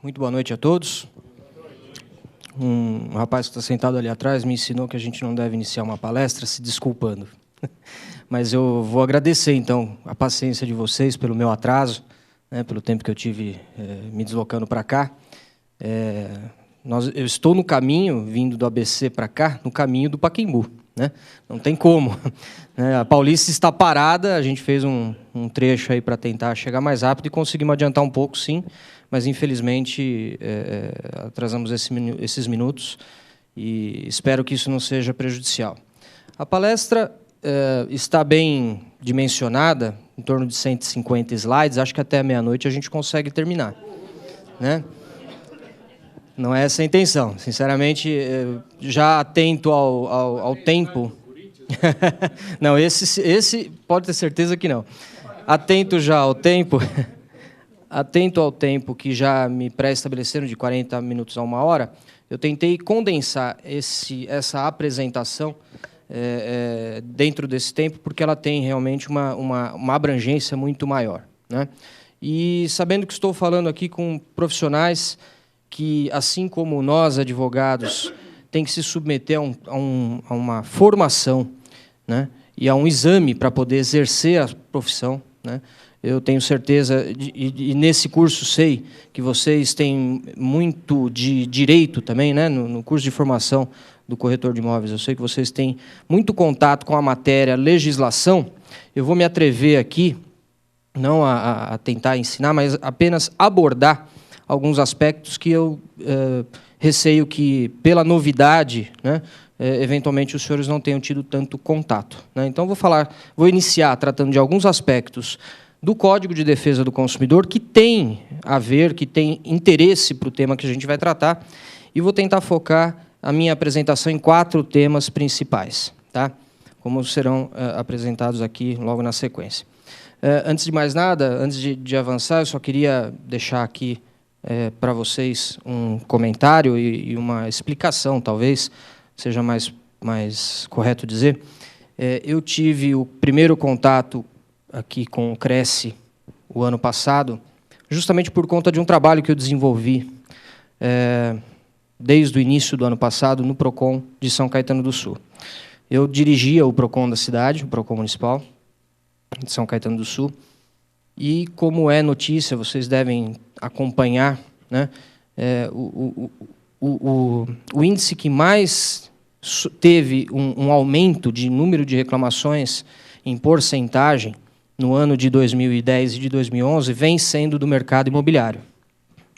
Muito boa noite a todos. Um rapaz que está sentado ali atrás me ensinou que a gente não deve iniciar uma palestra se desculpando. Mas eu vou agradecer, então, a paciência de vocês pelo meu atraso, né, pelo tempo que eu tive me deslocando para cá. Eu estou no caminho, vindo do ABC para cá, no caminho do Pacaembu. Né? Não tem como. A Paulista está parada, a gente fez um trecho aí para tentar chegar mais rápido e conseguimos adiantar um pouco, sim, mas, infelizmente, atrasamos esses minutos e espero que isso não seja prejudicial. A palestra está bem dimensionada, em torno de 150 slides, acho que até meia-noite a gente consegue terminar. Né? Não é essa a intenção. Sinceramente, já atento ao tempo... Não, esse pode ter certeza que não. Atento já ao tempo... Atento ao tempo que já me pré-estabeleceram, de 40 minutos a 1 hora, eu tentei condensar essa apresentação dentro desse tempo, porque ela tem realmente uma abrangência muito maior. Né? E sabendo que estou falando aqui com profissionais que, assim como nós, advogados, têm que se submeter a uma formação, né? E a um exame para poder exercer a profissão, né? Eu tenho certeza, e nesse curso sei que vocês têm muito de direito também, né? No curso de formação do corretor de imóveis, eu sei que vocês têm muito contato com a matéria legislação. Eu vou me atrever aqui, não a tentar ensinar, mas apenas abordar alguns aspectos que eu receio que, pela novidade, né, eventualmente os senhores não tenham tido tanto contato. Né? Então, vou iniciar tratando de alguns aspectos do Código de Defesa do Consumidor que tem a ver, que tem interesse para o tema que a gente vai tratar, e vou tentar focar a minha apresentação em 4 temas principais, tá? Como serão apresentados aqui logo na sequência. Antes de mais nada, antes de avançar, eu só queria deixar aqui para vocês um comentário e uma explicação, talvez seja mais correto dizer. Eu tive o primeiro contato aqui com o Cresce o ano passado, justamente por conta de um trabalho que eu desenvolvi desde o início do ano passado no PROCON de São Caetano do Sul. Eu dirigia o PROCON da cidade, o PROCON municipal de São Caetano do Sul, e como é notícia, vocês devem acompanhar, né, o índice que mais teve um aumento de número de reclamações em porcentagem no ano de 2010 e de 2011 vem sendo do mercado imobiliário.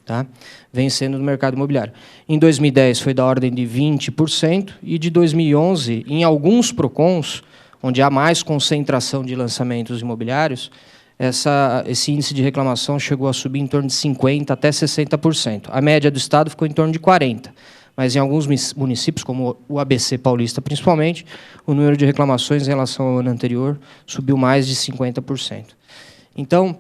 Tá? Vem sendo do mercado imobiliário. Em 2010 foi da ordem de 20%, e de 2011, em alguns PROCONs, onde há mais concentração de lançamentos imobiliários, esse índice de reclamação chegou a subir em torno de 50% até 60%. A média do Estado ficou em torno de 40%. Mas em alguns municípios, como o ABC Paulista principalmente, o número de reclamações em relação ao ano anterior subiu mais de 50%. Então,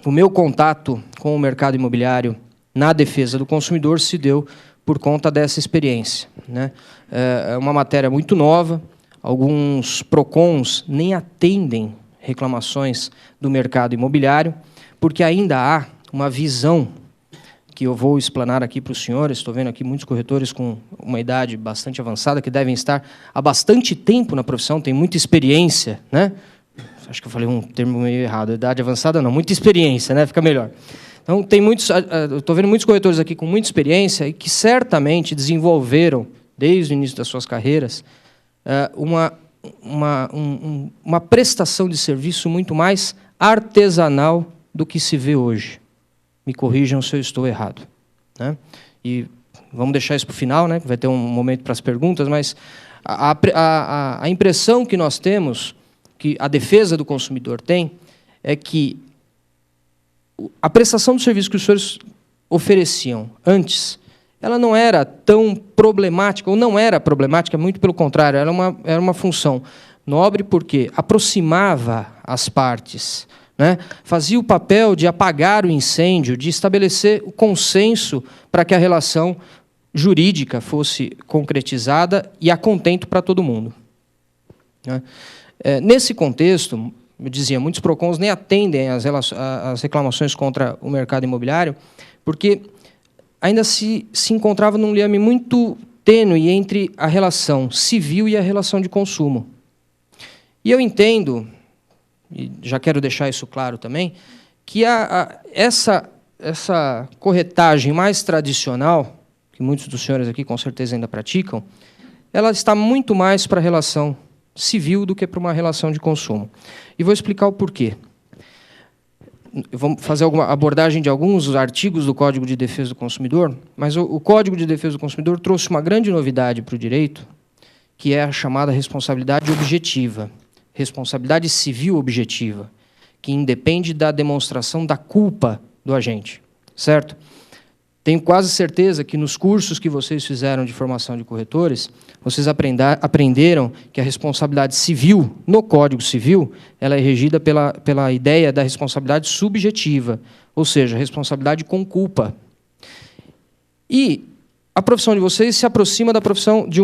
o meu contato com o mercado imobiliário na defesa do consumidor se deu por conta dessa experiência. Né? É uma matéria muito nova, alguns PROCONs nem atendem reclamações do mercado imobiliário, porque ainda há uma visão que eu vou explanar aqui para os senhores. Estou vendo aqui muitos corretores com uma idade bastante avançada, que devem estar há bastante tempo na profissão, têm muita experiência, né? Acho que eu falei um termo meio errado, idade avançada não, muita experiência, né? Fica melhor. Então, estou vendo muitos corretores aqui com muita experiência e que certamente desenvolveram, desde o início das suas carreiras, uma prestação de serviço muito mais artesanal do que se vê hoje. Me corrijam se eu estou errado. Né? E vamos deixar isso para o final, né? Vai ter um momento para as perguntas, mas a impressão que nós temos, que a defesa do consumidor tem, é que a prestação do serviço que os senhores ofereciam antes, ela não era tão problemática, ou não era problemática, muito pelo contrário, era uma função nobre, porque aproximava as partes, né? Fazia o papel de apagar o incêndio, de estabelecer o consenso para que a relação jurídica fosse concretizada e a contento para todo mundo. Né? Nesse contexto, eu dizia, muitos PROCONs nem atendem as reclamações contra o mercado imobiliário, porque ainda se encontrava num liame muito tênue entre a relação civil e a relação de consumo. E eu entendo, e já quero deixar isso claro também, que essa corretagem mais tradicional, que muitos dos senhores aqui com certeza ainda praticam, ela está muito mais para a relação civil do que para uma relação de consumo. E vou explicar o porquê. Vamos fazer alguma abordagem de alguns artigos do Código de Defesa do Consumidor, mas o Código de Defesa do Consumidor trouxe uma grande novidade para o direito, que é a chamada responsabilidade objetiva, responsabilidade civil objetiva, que independe da demonstração da culpa do agente, certo? Tenho quase certeza que nos cursos que vocês fizeram de formação de corretores, vocês aprenderam que a responsabilidade civil, no Código Civil, ela é regida pela ideia da responsabilidade subjetiva, ou seja, responsabilidade com culpa. E a profissão de vocês se aproxima da profissão de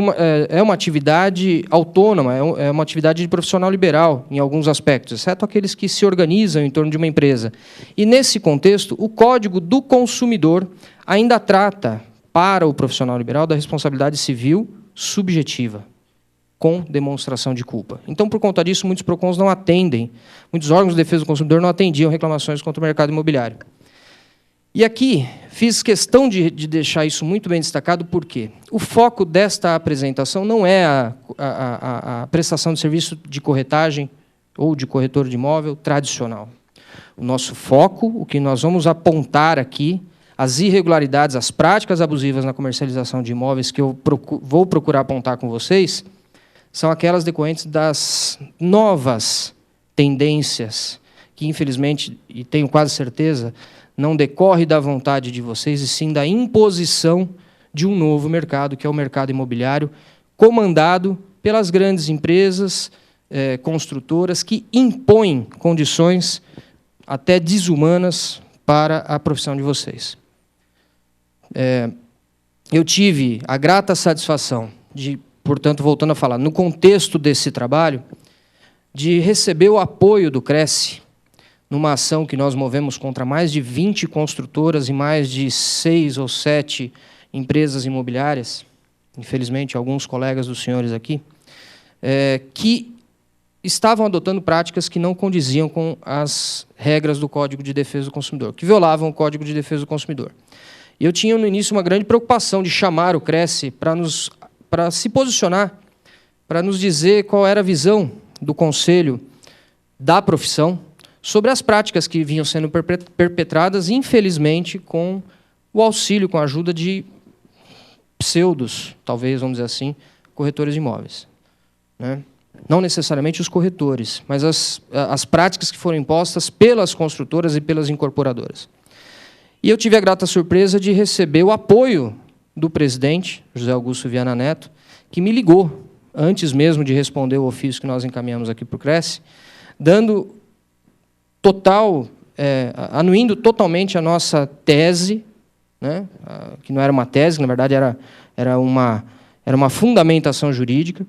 é uma atividade autônoma, é uma atividade de profissional liberal, em alguns aspectos, exceto aqueles que se organizam em torno de uma empresa. E, nesse contexto, o Código do Consumidor ainda trata, para o profissional liberal, da responsabilidade civil subjetiva, com demonstração de culpa. Então, por conta disso, muitos PROCONs não atendem, muitos órgãos de defesa do consumidor não atendiam reclamações contra o mercado imobiliário. E aqui, fiz questão de deixar isso muito bem destacado, porque o foco desta apresentação não é a prestação de serviço de corretagem ou de corretor de imóvel tradicional. O nosso foco, o que nós vamos apontar aqui, as irregularidades, as práticas abusivas na comercialização de imóveis que eu vou procurar apontar com vocês, são aquelas decorrentes das novas tendências, que, infelizmente, e tenho quase certeza, não decorre da vontade de vocês, e sim da imposição de um novo mercado, que é o mercado imobiliário, comandado pelas grandes empresas construtoras que impõem condições até desumanas para a profissão de vocês. Eu tive a grata satisfação de, portanto, voltando a falar, no contexto desse trabalho, de receber o apoio do Cresce, numa ação que nós movemos contra mais de 20 construtoras e mais de 6 ou 7 empresas imobiliárias, infelizmente, alguns colegas dos senhores aqui, que estavam adotando práticas que não condiziam com as regras do Código de Defesa do Consumidor, que violavam o Código de Defesa do Consumidor. E eu tinha, no início, uma grande preocupação de chamar o Cresce para se posicionar, para nos dizer qual era a visão do Conselho da profissão sobre as práticas que vinham sendo perpetradas, infelizmente, com o auxílio, com a ajuda de pseudos, talvez, vamos dizer assim, corretores de imóveis, né? Não necessariamente os corretores, mas as práticas que foram impostas pelas construtoras e pelas incorporadoras. E eu tive a grata surpresa de receber o apoio do presidente, José Augusto Viana Neto, que me ligou, antes mesmo de responder o ofício que nós encaminhamos aqui para o Cresce, dando anuindo totalmente a nossa tese, né, que não era uma tese, na verdade era uma fundamentação jurídica.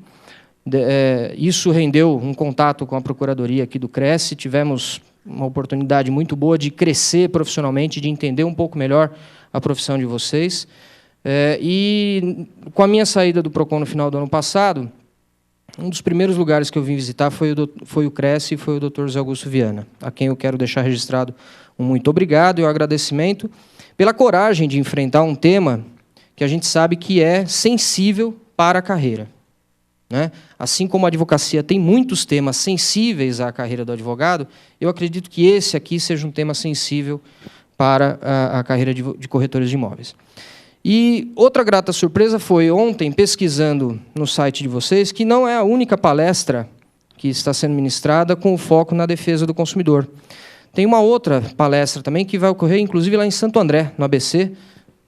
Isso rendeu um contato com a Procuradoria aqui do Cresce, tivemos uma oportunidade muito boa de crescer profissionalmente, de entender um pouco melhor a profissão de vocês. E com a minha saída do PROCON no final do ano passado, um dos primeiros lugares que eu vim visitar foi o Cresce e foi o Dr. José Augusto Viana, a quem eu quero deixar registrado um muito obrigado e um agradecimento pela coragem de enfrentar um tema que a gente sabe que é sensível para a carreira, né? Assim como a advocacia tem muitos temas sensíveis à carreira do advogado, eu acredito que esse aqui seja um tema sensível para a carreira de corretores de imóveis. E outra grata surpresa foi ontem, pesquisando no site de vocês, que não é a única palestra que está sendo ministrada com o foco na defesa do consumidor. Tem uma outra palestra também que vai ocorrer, inclusive, lá em Santo André, no ABC.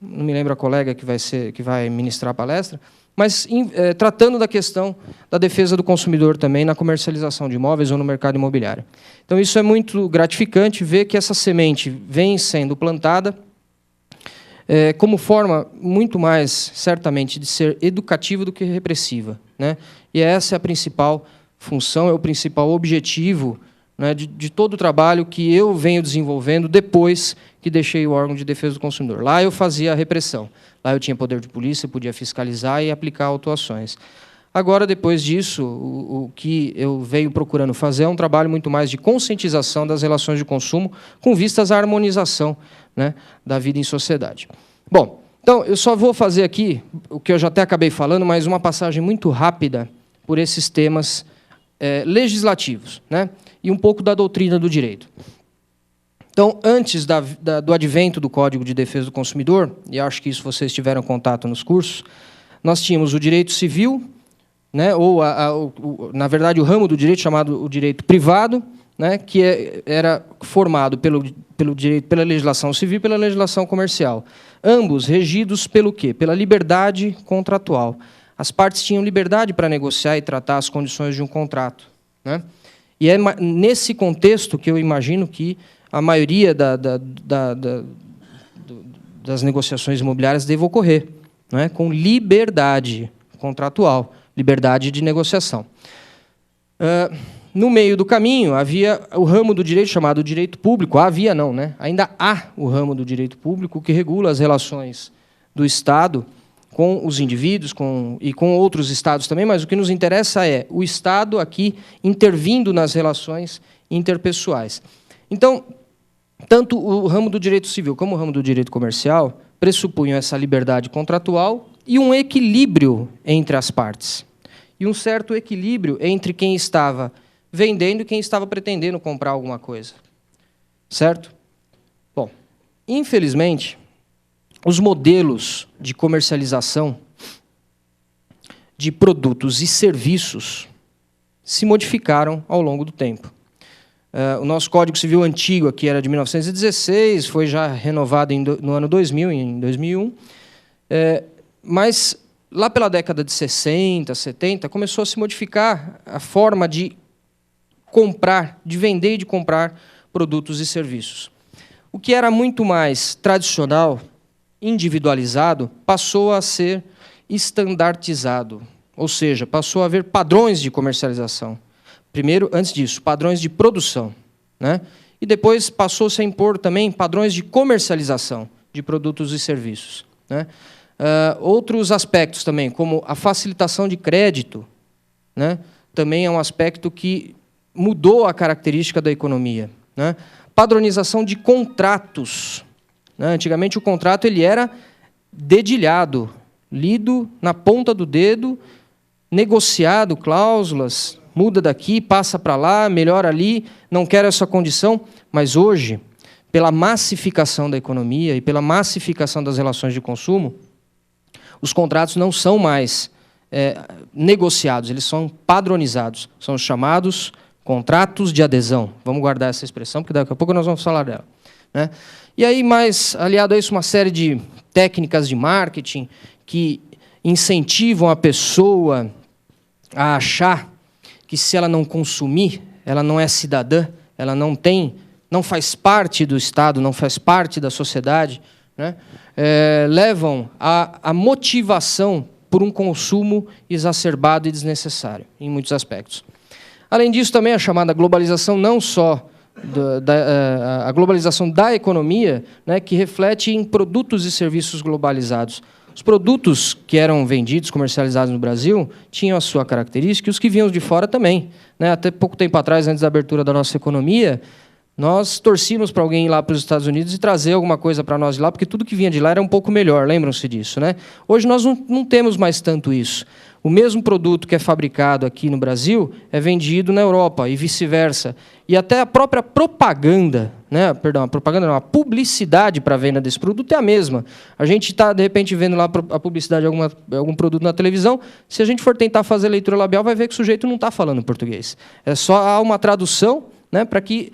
Não me lembro a colega que vai ministrar a palestra, mas tratando da questão da defesa do consumidor também na comercialização de imóveis ou no mercado imobiliário. Então, isso é muito gratificante ver que essa semente vem sendo plantada como forma muito mais, certamente, de ser educativa do que repressiva, né? E essa é a principal função, é o principal objetivo né, de todo o trabalho que eu venho desenvolvendo depois que deixei o órgão de defesa do consumidor. Lá eu fazia a repressão. Lá eu tinha poder de polícia, podia fiscalizar e aplicar autuações. Agora, depois disso, o que eu venho procurando fazer é um trabalho muito mais de conscientização das relações de consumo com vistas à harmonização, né, da vida em sociedade. Bom, então, eu só vou fazer aqui, o que eu já até acabei falando, mas uma passagem muito rápida por esses temas legislativos, né, e um pouco da doutrina do direito. Então, antes do advento do Código de Defesa do Consumidor, e acho que isso vocês tiveram contato nos cursos, nós tínhamos o direito civil, né, ou, na verdade, o ramo do direito chamado o direito privado, né, que era formado pelo direito, pela legislação civil e pela legislação comercial. Ambos regidos pelo quê? Pela liberdade contratual. As partes tinham liberdade para negociar e tratar as condições de um contrato, né? E é nesse contexto que eu imagino que a maioria das negociações imobiliárias deve ocorrer, né, com liberdade contratual, liberdade de negociação. No meio do caminho, havia o ramo do direito chamado direito público. Havia não, né? Ainda há o ramo do direito público que regula as relações do Estado com os indivíduos e com outros Estados também, mas o que nos interessa é o Estado aqui intervindo nas relações interpessoais. Então, tanto o ramo do direito civil como o ramo do direito comercial pressupunham essa liberdade contratual e um equilíbrio entre as partes. E um certo equilíbrio entre quem estava vendendo e quem estava pretendendo comprar alguma coisa. Certo? Bom, infelizmente, os modelos de comercialização de produtos e serviços se modificaram ao longo do tempo. O nosso Código Civil antigo, aqui era de 1916, foi já renovado no ano 2000, em 2001, mas lá pela década de 60, 70, começou a se modificar a forma de comprar, de vender e de comprar produtos e serviços. O que era muito mais tradicional, individualizado, passou a ser estandartizado, ou seja, passou a haver padrões de comercialização. Primeiro, antes disso, padrões de produção, né? E depois passou-se a impor também padrões de comercialização de produtos e serviços, né? Outros aspectos também, como a facilitação de crédito, né? Também é um aspecto que mudou a característica da economia, né? Padronização de contratos, né? Antigamente o contrato ele era dedilhado, lido na ponta do dedo, negociado, cláusulas, muda daqui, passa para lá, melhora ali, não quero essa condição, mas hoje, pela massificação da economia e pela massificação das relações de consumo, os contratos não são mais negociados, eles são padronizados, são os chamados contratos de adesão. Vamos guardar essa expressão, porque daqui a pouco nós vamos falar dela, né? E aí, mais aliado a isso, uma série de técnicas de marketing que incentivam a pessoa a achar que se ela não consumir, ela não é cidadã, ela não faz parte do Estado, não faz parte da sociedade, né? Levam à motivação por um consumo exacerbado e desnecessário, em muitos aspectos. Além disso, também a chamada globalização, não só a globalização da economia, né, que reflete em produtos e serviços globalizados. Os produtos que eram vendidos, comercializados no Brasil, tinham a sua característica, e os que vinham de fora também, né? Até pouco tempo atrás, antes da abertura da nossa economia, nós torcíamos para alguém ir lá para os Estados Unidos e trazer alguma coisa para nós de lá, porque tudo que vinha de lá era um pouco melhor, lembram-se disso, né? Hoje nós não temos mais tanto isso. O mesmo produto que é fabricado aqui no Brasil é vendido na Europa e vice-versa. E até a própria propaganda, né? Perdão, a propaganda não, a publicidade para a venda desse produto é a mesma. A gente está, de repente, vendo lá a publicidade de algum produto na televisão, se a gente for tentar fazer leitura labial, vai ver que o sujeito não está falando português. É só há uma tradução, né, para que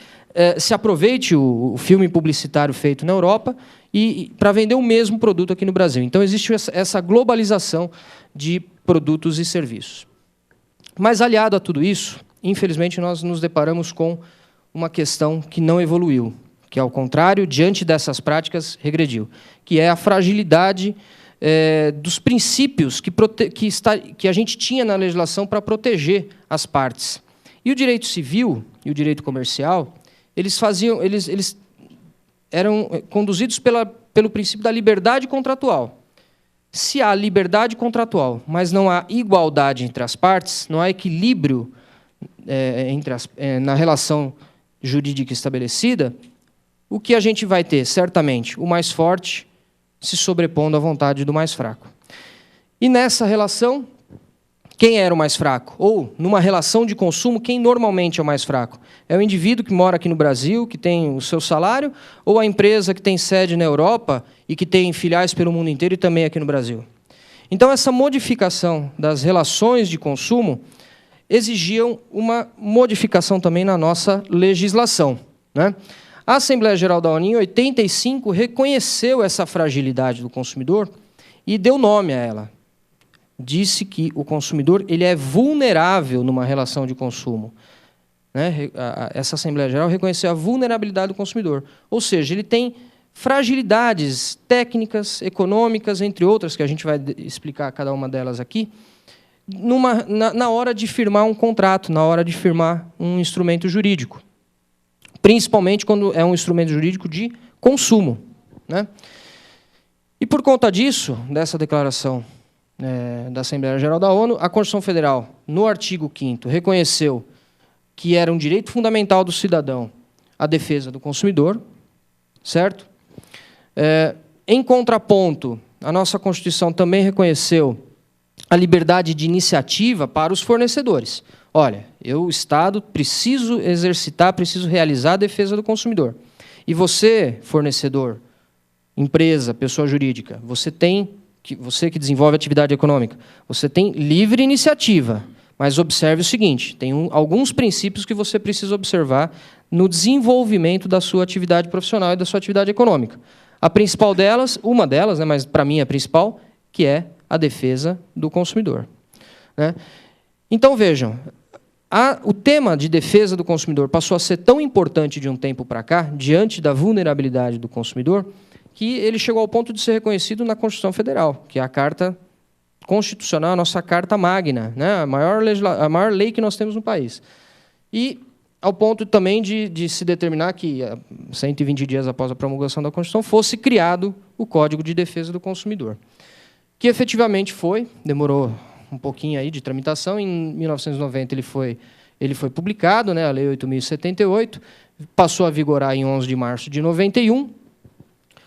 se aproveite o filme publicitário feito na Europa e para vender o mesmo produto aqui no Brasil. Então, existe essa globalização de produtos e serviços. Mas, aliado a tudo isso, infelizmente, nós nos deparamos com uma questão que não evoluiu, que, ao contrário, diante dessas práticas, regrediu, que é a fragilidade dos princípios que a gente tinha na legislação para proteger as partes. E o direito civil e o direito comercial, eles eram conduzidos pelo princípio da liberdade contratual. Se há liberdade contratual, mas não há igualdade entre as partes, não há equilíbrio na relação jurídica estabelecida, o que a gente vai ter, certamente, o mais forte se sobrepondo à vontade do mais fraco. E nessa relação, quem era o mais fraco? Ou, numa relação de consumo, quem normalmente é o mais fraco? É o indivíduo que mora aqui no Brasil, que tem o seu salário, ou a empresa que tem sede na Europa e que tem filiais pelo mundo inteiro e também aqui no Brasil? Então, essa modificação das relações de consumo exigiam uma modificação também na nossa legislação, né? A Assembleia Geral da ONU, em 85, reconheceu essa fragilidade do consumidor e deu nome a ela. Disse que o consumidor ele é vulnerável numa relação de consumo, né? Essa Assembleia Geral reconheceu a vulnerabilidade do consumidor. Ou seja, ele tem fragilidades técnicas, econômicas, entre outras, que a gente vai explicar cada uma delas aqui, na hora de firmar um contrato, na hora de firmar um instrumento jurídico. Principalmente quando é um instrumento jurídico de consumo, né? E por conta disso, dessa declaração da Assembleia Geral da ONU, a Constituição Federal, no artigo 5º, reconheceu que era um direito fundamental do cidadão a defesa do consumidor, certo? Em contraponto, a nossa Constituição também reconheceu a liberdade de iniciativa para os fornecedores. Olha, eu, Estado, preciso exercitar, preciso realizar a defesa do consumidor. E você, fornecedor, empresa, pessoa jurídica, você que desenvolve atividade econômica, você tem livre iniciativa, mas observe o seguinte, tem alguns princípios que você precisa observar no desenvolvimento da sua atividade profissional e da sua atividade econômica. A principal delas, uma delas, né, mas para mim é a principal, que é a defesa do consumidor, né? Então, vejam, o tema de defesa do consumidor passou a ser tão importante de um tempo para cá, diante da vulnerabilidade do consumidor, que ele chegou ao ponto de ser reconhecido na Constituição Federal, que é a Carta Constitucional, a nossa Carta Magna, né? a maior lei que nós temos no país. E ao ponto também de se determinar que, 120 dias após a promulgação da Constituição, fosse criado o Código de Defesa do Consumidor, que efetivamente demorou um pouquinho aí de tramitação. Em 1990 ele foi publicado, né, a Lei 8.078, passou a vigorar em 11 de março de 91,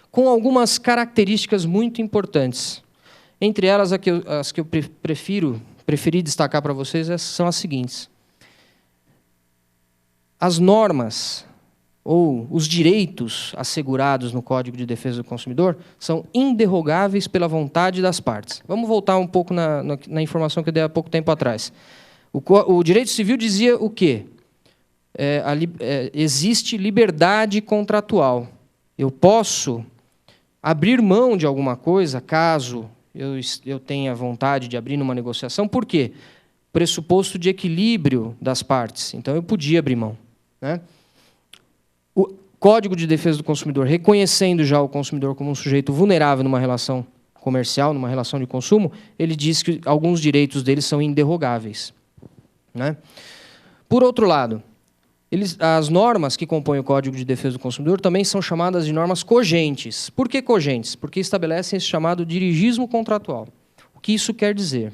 com algumas características muito importantes. Entre elas, as que eu preferi destacar para vocês são as seguintes. As normas ou os direitos assegurados no Código de Defesa do Consumidor são inderrogáveis pela vontade das partes. Vamos voltar um pouco na informação que eu dei há pouco tempo atrás. O direito civil dizia o quê? Existe liberdade contratual. Eu posso abrir mão de alguma coisa caso eu tenha vontade de abrir numa negociação. Por quê? Pressuposto de equilíbrio das partes. Então, eu podia abrir mão, né? O Código de Defesa do Consumidor, reconhecendo já o consumidor como um sujeito vulnerável numa relação comercial, numa relação de consumo, ele diz que alguns direitos deles são inderrogáveis, né? Por outro lado, as normas que compõem o Código de Defesa do Consumidor também são chamadas de normas cogentes. Por que cogentes? Porque estabelecem esse chamado dirigismo contratual. O que isso quer dizer?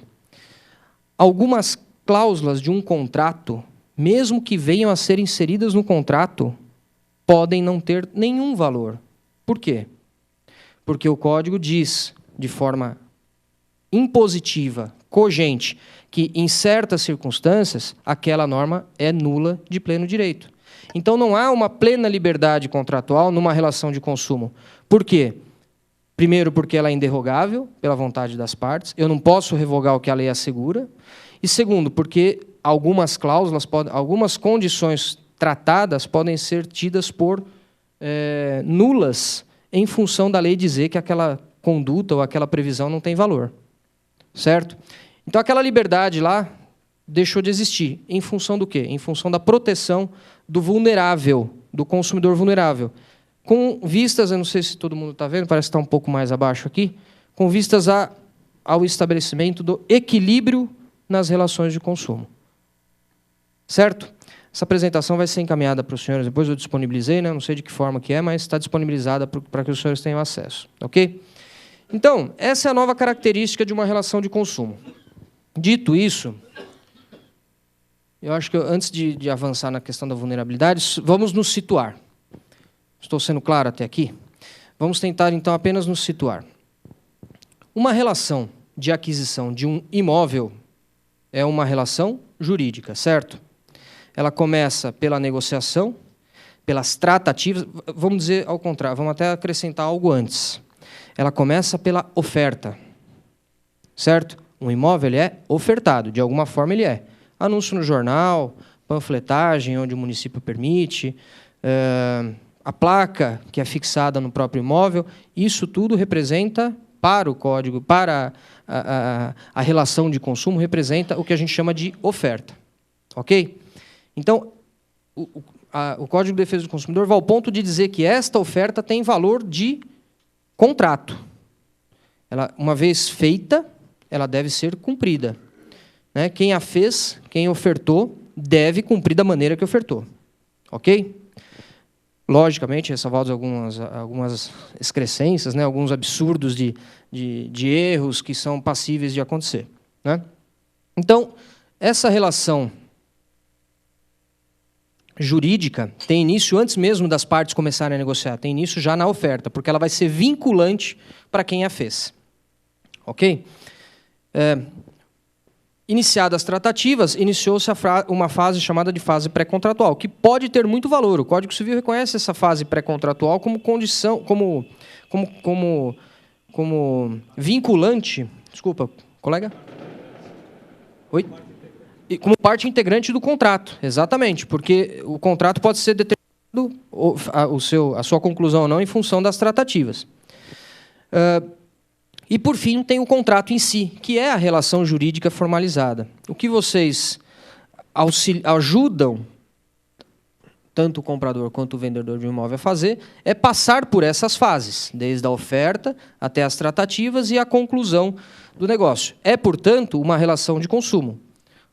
Algumas cláusulas de um contrato, mesmo que venham a ser inseridas no contrato, podem não ter nenhum valor. Por quê? Porque o Código diz, de forma impositiva, cogente, que, em certas circunstâncias, aquela norma é nula de pleno direito. Então, não há uma plena liberdade contratual numa relação de consumo. Por quê? Primeiro, porque ela é inderrogável pela vontade das partes. Eu não posso revogar o que a lei assegura. E segundo, porque algumas cláusulas, algumas condições tratadas podem ser tidas por nulas em função da lei dizer que aquela conduta ou aquela previsão não tem valor. Certo? Então, aquela liberdade lá deixou de existir. Em função do quê? Em função da proteção do vulnerável, do consumidor vulnerável. Com vistas, eu não sei se todo mundo está vendo, parece que está um pouco mais abaixo aqui, com vistas ao estabelecimento do equilíbrio nas relações de consumo. Certo? Essa apresentação vai ser encaminhada para os senhores, depois eu disponibilizei, né? Não sei de que forma que é, mas está disponibilizada para que os senhores tenham acesso. Ok? Então, essa é a nova característica de uma relação de consumo. Dito isso, eu acho que antes de avançar na questão da vulnerabilidade, vamos nos situar. Estou sendo claro até aqui? Vamos tentar, então, apenas nos situar. Uma relação de aquisição de um imóvel é uma relação jurídica, certo? Ela começa pela negociação, pelas tratativas, vamos dizer ao contrário, vamos até acrescentar algo antes. Ela começa pela oferta, certo? Um imóvel ele é ofertado, de alguma forma ele é. Anúncio no jornal, panfletagem, onde o município permite, a placa que é fixada no próprio imóvel, isso tudo representa, para o código, para a relação de consumo, representa o que a gente chama de oferta. Ok? Então, o Código de Defesa do Consumidor vai ao ponto de dizer que esta oferta tem valor de contrato. Ela, uma vez feita, ela deve ser cumprida. Né? Quem a fez, quem ofertou, deve cumprir da maneira que ofertou. Ok? Logicamente, ressalvados algumas excrescências, né? Alguns absurdos de erros que são passíveis de acontecer. Né? Então, essa relação jurídica tem início antes mesmo das partes começarem a negociar, tem início já na oferta, porque ela vai ser vinculante para quem a fez. Ok? Iniciadas as tratativas, iniciou-se uma fase chamada de fase pré-contratual, que pode ter muito valor. O Código Civil reconhece essa fase pré-contratual como condição, como vinculante. Desculpa, colega? Oi? Como parte integrante do contrato, exatamente, porque o contrato pode ser determinado, a sua conclusão ou não, em função das tratativas. E, por fim, tem o contrato em si, que é a relação jurídica formalizada. O que vocês ajudam tanto o comprador quanto o vendedor de um imóvel a fazer é passar por essas fases, desde a oferta até as tratativas e a conclusão do negócio. É, portanto, uma relação de consumo.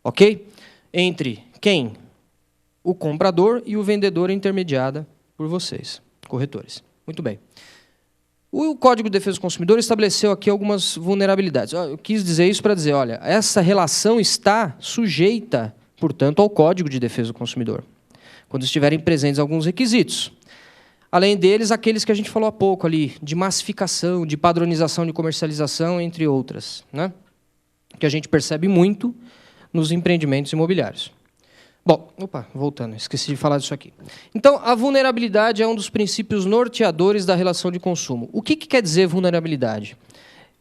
Ok? Entre quem? O comprador e o vendedor intermediada por vocês, corretores. Muito bem. O Código de Defesa do Consumidor estabeleceu aqui algumas vulnerabilidades. Eu quis dizer isso para dizer, olha, essa relação está sujeita, portanto, ao Código de Defesa do Consumidor, quando estiverem presentes alguns requisitos. Além deles, aqueles que a gente falou há pouco ali, de massificação, de padronização, de comercialização, entre outras, né? Que a gente percebe muito nos empreendimentos imobiliários. Bom, voltando, esqueci de falar disso aqui. Então, a vulnerabilidade é um dos princípios norteadores da relação de consumo. O que quer dizer vulnerabilidade?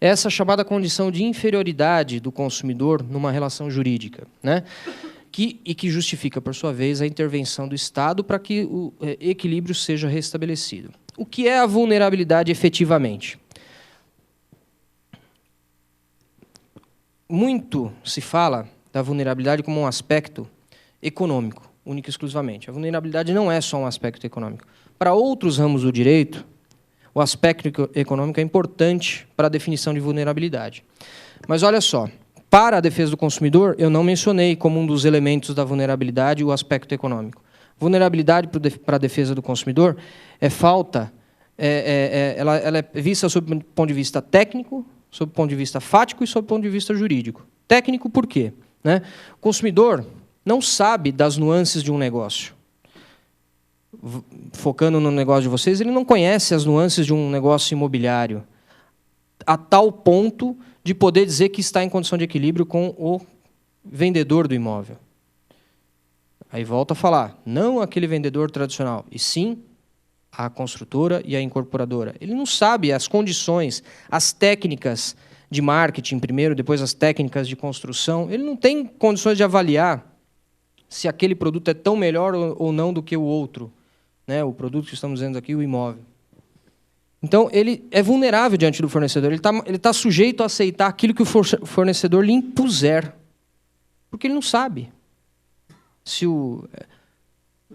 É essa chamada condição de inferioridade do consumidor numa relação jurídica, né? Que justifica, por sua vez, a intervenção do Estado para que o equilíbrio seja restabelecido. O que é a vulnerabilidade efetivamente? Muito se fala da vulnerabilidade como um aspecto econômico, único e exclusivamente. A vulnerabilidade não é só um aspecto econômico. Para outros ramos do direito, o aspecto econômico é importante para a definição de vulnerabilidade. Mas olha só, para a defesa do consumidor, eu não mencionei como um dos elementos da vulnerabilidade o aspecto econômico. Vulnerabilidade para a defesa do consumidor ela é vista sob o ponto de vista técnico, sob o ponto de vista fático e sob o ponto de vista jurídico. Técnico por quê? Né? O consumidor não sabe das nuances de um negócio. Focando no negócio de vocês, ele não conhece as nuances de um negócio imobiliário, a tal ponto de poder dizer que está em condição de equilíbrio com o vendedor do imóvel. Aí volta a falar, não aquele vendedor tradicional, e sim a construtora e a incorporadora. Ele não sabe as condições, as técnicas de marketing primeiro, depois as técnicas de construção. Ele não tem condições de avaliar se aquele produto é tão melhor ou não do que o outro, né? O produto que estamos dizendo aqui, o imóvel. Então, ele é vulnerável diante do fornecedor. Ele tá sujeito a aceitar aquilo que o fornecedor lhe impuser. Porque ele não sabe. Ele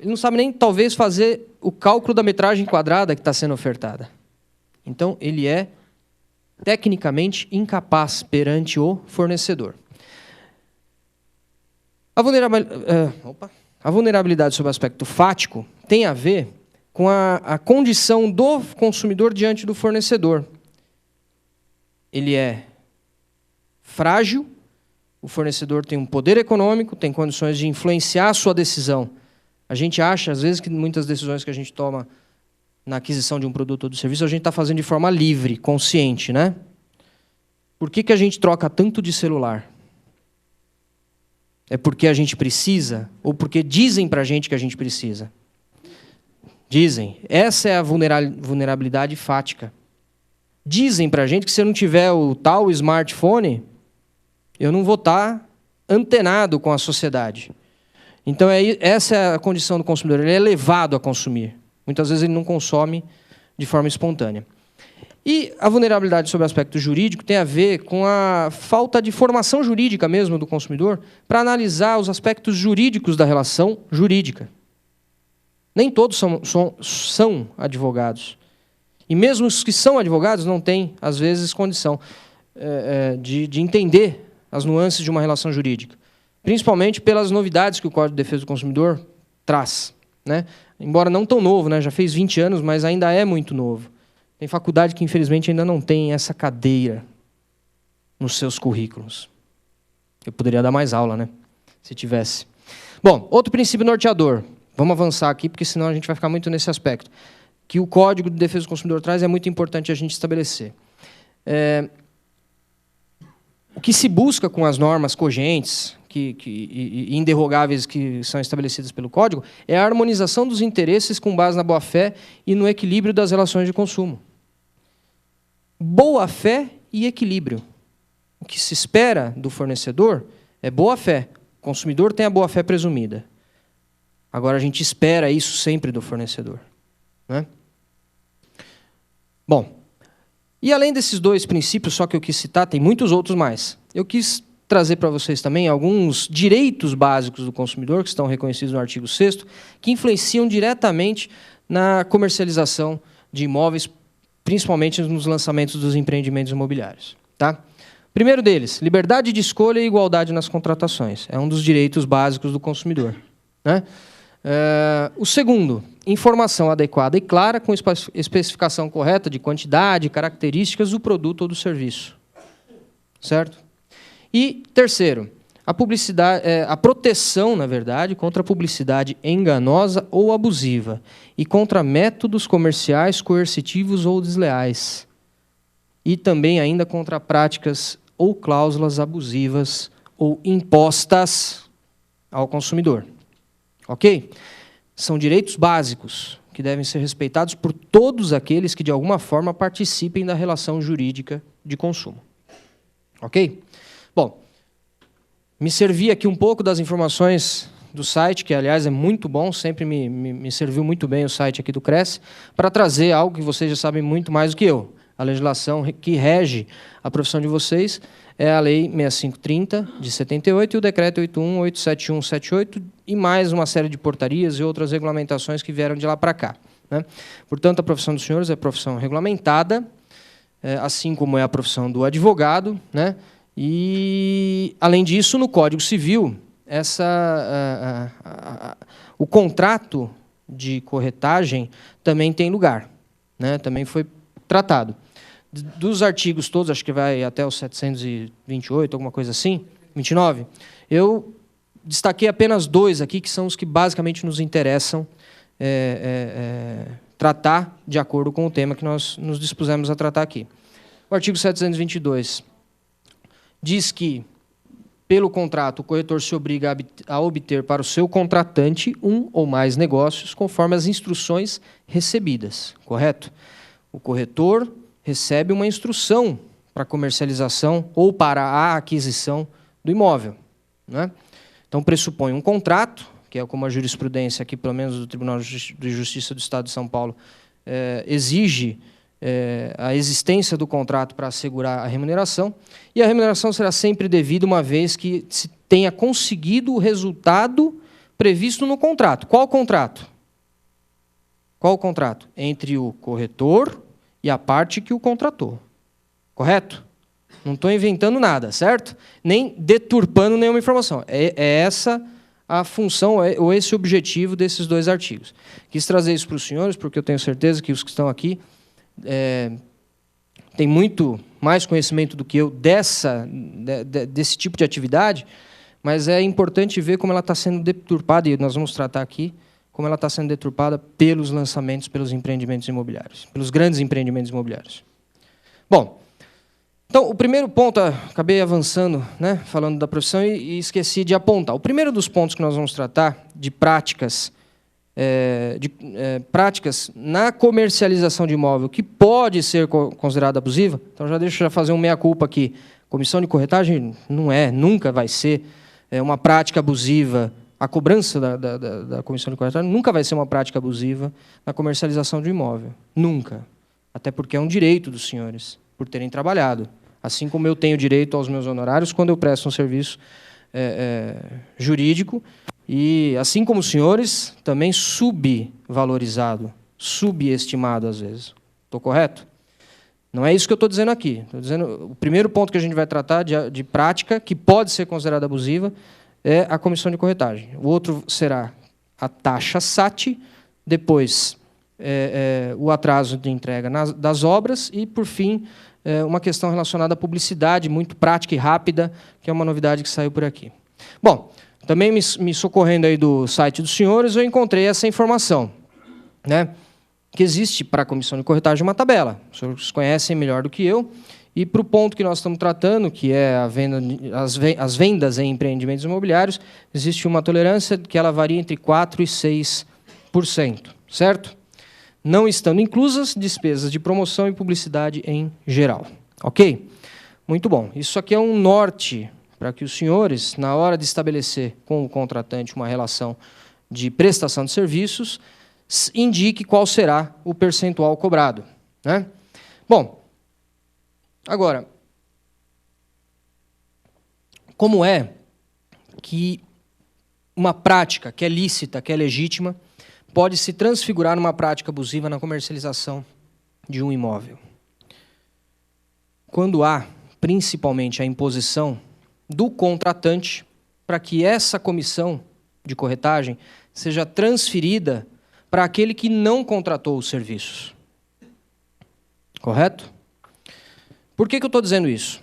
não sabe nem, talvez, fazer o cálculo da metragem quadrada que está sendo ofertada. Então, ele é tecnicamente incapaz perante o fornecedor. A vulnerabilidade... a vulnerabilidade sob o aspecto fático tem a ver com a condição do consumidor diante do fornecedor. Ele é frágil, o fornecedor tem um poder econômico, tem condições de influenciar a sua decisão. A gente acha, às vezes, que muitas decisões que a gente toma na aquisição de um produto ou de serviço, a gente está fazendo de forma livre, consciente, né? Por que a gente troca tanto de celular? É porque a gente precisa? Ou porque dizem para a gente que a gente precisa? Dizem. Essa é a vulnerabilidade fática. Dizem para a gente que se eu não tiver o tal smartphone, eu não vou estar antenado com a sociedade. Então, essa é a condição do consumidor. Ele é levado a consumir. Muitas vezes ele não consome de forma espontânea. E a vulnerabilidade sob o aspecto jurídico tem a ver com a falta de formação jurídica mesmo do consumidor para analisar os aspectos jurídicos da relação jurídica. Nem todos são advogados. E mesmo os que são advogados não têm, às vezes, condição de entender as nuances de uma relação jurídica. Principalmente pelas novidades que o Código de Defesa do Consumidor traz, né? Embora não tão novo, né? Já fez 20 anos, mas ainda é muito novo. Tem faculdade que, infelizmente, ainda não tem essa cadeira nos seus currículos. Eu poderia dar mais aula, né? Se tivesse. Bom, outro princípio norteador. Vamos avançar aqui, porque senão a gente vai ficar muito nesse aspecto. Que o Código de Defesa do Consumidor traz é muito importante a gente estabelecer. O que se busca com as normas cogentes e inderrogáveis que são estabelecidas pelo Código é a harmonização dos interesses com base na boa-fé e no equilíbrio das relações de consumo. Boa-fé e equilíbrio. O que se espera do fornecedor é boa-fé. O consumidor tem a boa-fé presumida. Agora, a gente espera isso sempre do fornecedor, né? Bom, e além desses dois princípios, só que eu quis citar, tem muitos outros mais. Eu quis trazer para vocês também alguns direitos básicos do consumidor, que estão reconhecidos no artigo 6º, que influenciam diretamente na comercialização de imóveis, principalmente nos lançamentos dos empreendimentos imobiliários. Tá? Primeiro deles, liberdade de escolha e igualdade nas contratações. É um dos direitos básicos do consumidor, né? O segundo, informação adequada e clara com especificação correta de quantidade, características do produto ou do serviço. Certo? E terceiro, a proteção, na verdade, contra a publicidade enganosa ou abusiva e contra métodos comerciais coercitivos ou desleais. E também ainda contra práticas ou cláusulas abusivas ou impostas ao consumidor. Ok? São direitos básicos que devem ser respeitados por todos aqueles que, de alguma forma, participem da relação jurídica de consumo. Ok? Bom, me servi aqui um pouco das informações do site, que, aliás, é muito bom, sempre me serviu muito bem o site aqui do Cresce, para trazer algo que vocês já sabem muito mais do que eu. A legislação que rege a profissão de vocês é a Lei 6530, de 78, e o Decreto 8187178, e mais uma série de portarias e outras regulamentações que vieram de lá para cá, né? Portanto, a profissão dos senhores é profissão regulamentada, assim como é a profissão do advogado, né? E, além disso, no Código Civil, o contrato de corretagem também tem lugar, né? Também foi tratado. Dos artigos todos, acho que vai até o 728, alguma coisa assim, 29, eu destaquei apenas dois aqui, que são os que basicamente nos interessam tratar de acordo com o tema que nós nos dispusemos a tratar aqui. O artigo 722 diz que, pelo contrato, o corretor se obriga a obter para o seu contratante um ou mais negócios conforme as instruções recebidas, correto? O corretor recebe uma instrução para a comercialização ou para a aquisição do imóvel, né? Então, pressupõe um contrato, que é como a jurisprudência aqui, pelo menos do Tribunal de Justiça do Estado de São Paulo, exige a existência do contrato para assegurar a remuneração, e a remuneração será sempre devida uma vez que se tenha conseguido o resultado previsto no contrato. Qual contrato? Qual o contrato? Entre o corretor e a parte que o contratou. Correto? Não estou inventando nada, certo? Nem deturpando nenhuma informação. É essa a função ou esse objetivo desses dois artigos. Quis trazer isso para os senhores, porque eu tenho certeza que os que estão aqui têm muito mais conhecimento do que eu desse tipo de atividade, mas é importante ver como ela está sendo deturpada, e nós vamos tratar aqui, como ela está sendo deturpada pelos lançamentos, pelos empreendimentos imobiliários, pelos grandes empreendimentos imobiliários. Bom, então, o primeiro ponto, acabei avançando, né, falando da profissão e esqueci de apontar. O primeiro dos pontos que nós vamos tratar de práticas, práticas na comercialização de imóvel que pode ser considerada abusiva. Então, deixa eu fazer um meia-culpa aqui. Comissão de corretagem nunca vai ser uma prática abusiva. A cobrança da comissão de corretagem nunca vai ser uma prática abusiva na comercialização de imóvel. Nunca. Até porque é um direito dos senhores, por terem trabalhado. Assim como eu tenho direito aos meus honorários quando eu presto um serviço jurídico, e assim como os senhores, também subvalorizado, subestimado às vezes. Estou correto? Não é isso que eu estou dizendo aqui. Estou dizendo, o primeiro ponto que a gente vai tratar de prática, que pode ser considerada abusiva, é a comissão de corretagem. O outro será a taxa SAT, depois o atraso de entrega das obras e, por fim, uma questão relacionada à publicidade, muito prática e rápida, que é uma novidade que saiu por aqui. Bom, também me socorrendo aí do site dos senhores, eu encontrei essa informação, né, que existe para a comissão de corretagem uma tabela. Os senhores conhecem melhor do que eu. E para o ponto que nós estamos tratando, que é as vendas em empreendimentos imobiliários, existe uma tolerância que ela varia entre 4% e 6%, certo? Não estando inclusas despesas de promoção e publicidade em geral. Ok? Muito bom. Isso aqui é um norte para que os senhores, na hora de estabelecer com o contratante uma relação de prestação de serviços, indique qual será o percentual cobrado, né? Bom, agora, como é que uma prática que é lícita, que é legítima, pode se transfigurar numa prática abusiva na comercialização de um imóvel? Quando há, principalmente, a imposição do contratante para que essa comissão de corretagem seja transferida para aquele que não contratou os serviços. Correto? Por que eu estou dizendo isso?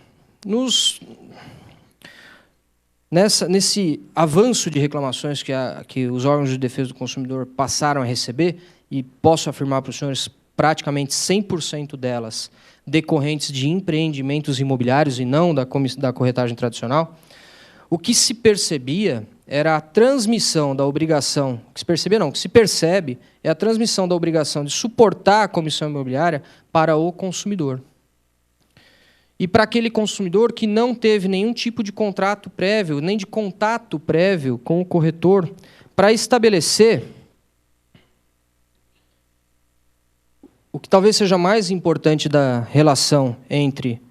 Nesse avanço de reclamações que os órgãos de defesa do consumidor passaram a receber, e posso afirmar para os senhores, praticamente 100% delas decorrentes de empreendimentos imobiliários e não da corretagem tradicional, o que se percebia era a transmissão da obrigação, que se percebe é a transmissão da obrigação de suportar a comissão imobiliária para o consumidor. E para aquele consumidor que não teve nenhum tipo de contrato prévio, nem de contato prévio com o corretor, para estabelecer o que talvez seja mais importante da relação entre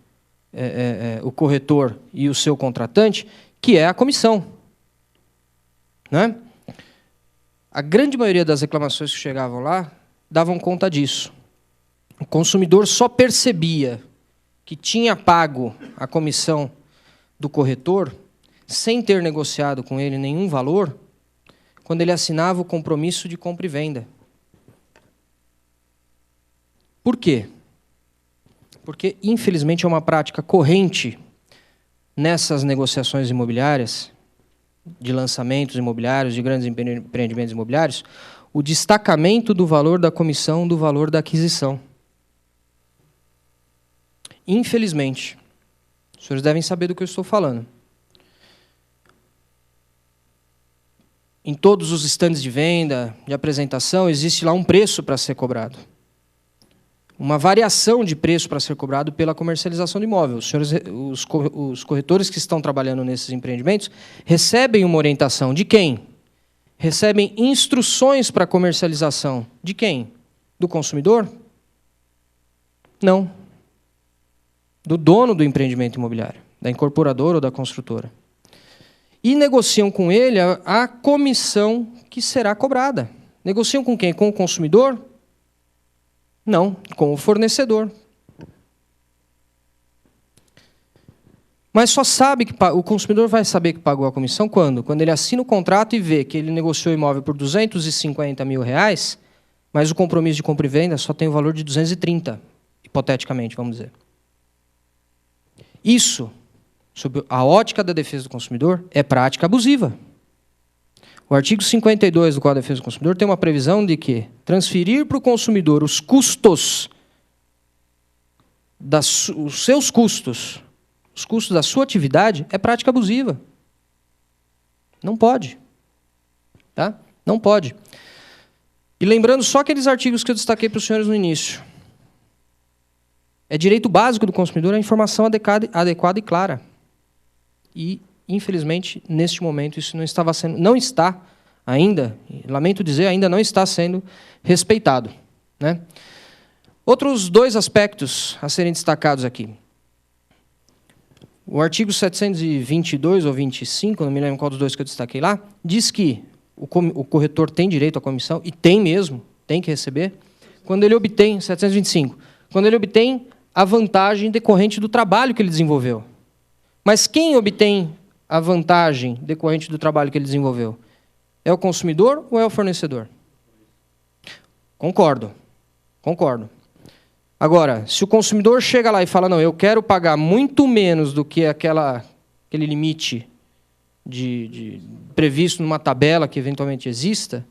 o corretor e o seu contratante, que é a comissão, né? A grande maioria das reclamações que chegavam lá davam conta disso. O consumidor só percebia que tinha pago a comissão do corretor, sem ter negociado com ele nenhum valor, quando ele assinava o compromisso de compra e venda. Por quê? Porque, infelizmente, é uma prática corrente nessas negociações imobiliárias, de lançamentos imobiliários, de grandes empreendimentos imobiliários, o destacamento do valor da comissão do valor da aquisição. Infelizmente, os senhores devem saber do que eu estou falando. Em todos os estandes de venda, de apresentação, existe lá um preço para ser cobrado. Uma variação de preço para ser cobrado pela comercialização do imóvel. Os senhores, os corretores que estão trabalhando nesses empreendimentos recebem uma orientação de quem? Recebem instruções para comercialização de quem? Do consumidor? Não. Do dono do empreendimento imobiliário, da incorporadora ou da construtora. E negociam com ele a comissão que será cobrada. Negociam com quem? Com o consumidor? Não, com o fornecedor. Mas só sabe que o consumidor vai saber que pagou a comissão quando? Quando ele assina o contrato e vê que ele negociou o imóvel por R$250 mil, mas o compromisso de compra e venda só tem o valor de 230, hipoteticamente, vamos dizer. Isso, sob a ótica da defesa do consumidor, é prática abusiva. O artigo 52 do Código de Defesa do Consumidor tem uma previsão de que transferir para o consumidor os custos, os seus custos, os custos da sua atividade, é prática abusiva. Não pode. Tá? Não pode. E lembrando só aqueles artigos que eu destaquei para os senhores no início. É direito básico do consumidor a informação adequada e clara. E, infelizmente, neste momento, isso não está ainda, lamento dizer, ainda não está sendo respeitado. Né? Outros dois aspectos a serem destacados aqui. O artigo 722 ou 25, não me lembro qual dos dois que eu destaquei lá, diz que o corretor tem direito à comissão, e tem mesmo, tem que receber, quando ele obtém, 725, quando ele obtém a vantagem decorrente do trabalho que ele desenvolveu. Mas quem obtém a vantagem decorrente do trabalho que ele desenvolveu? É o consumidor ou é o fornecedor? Concordo. Agora, se o consumidor chega lá e fala, não, eu quero pagar muito menos do que aquele limite previsto numa tabela que eventualmente exista,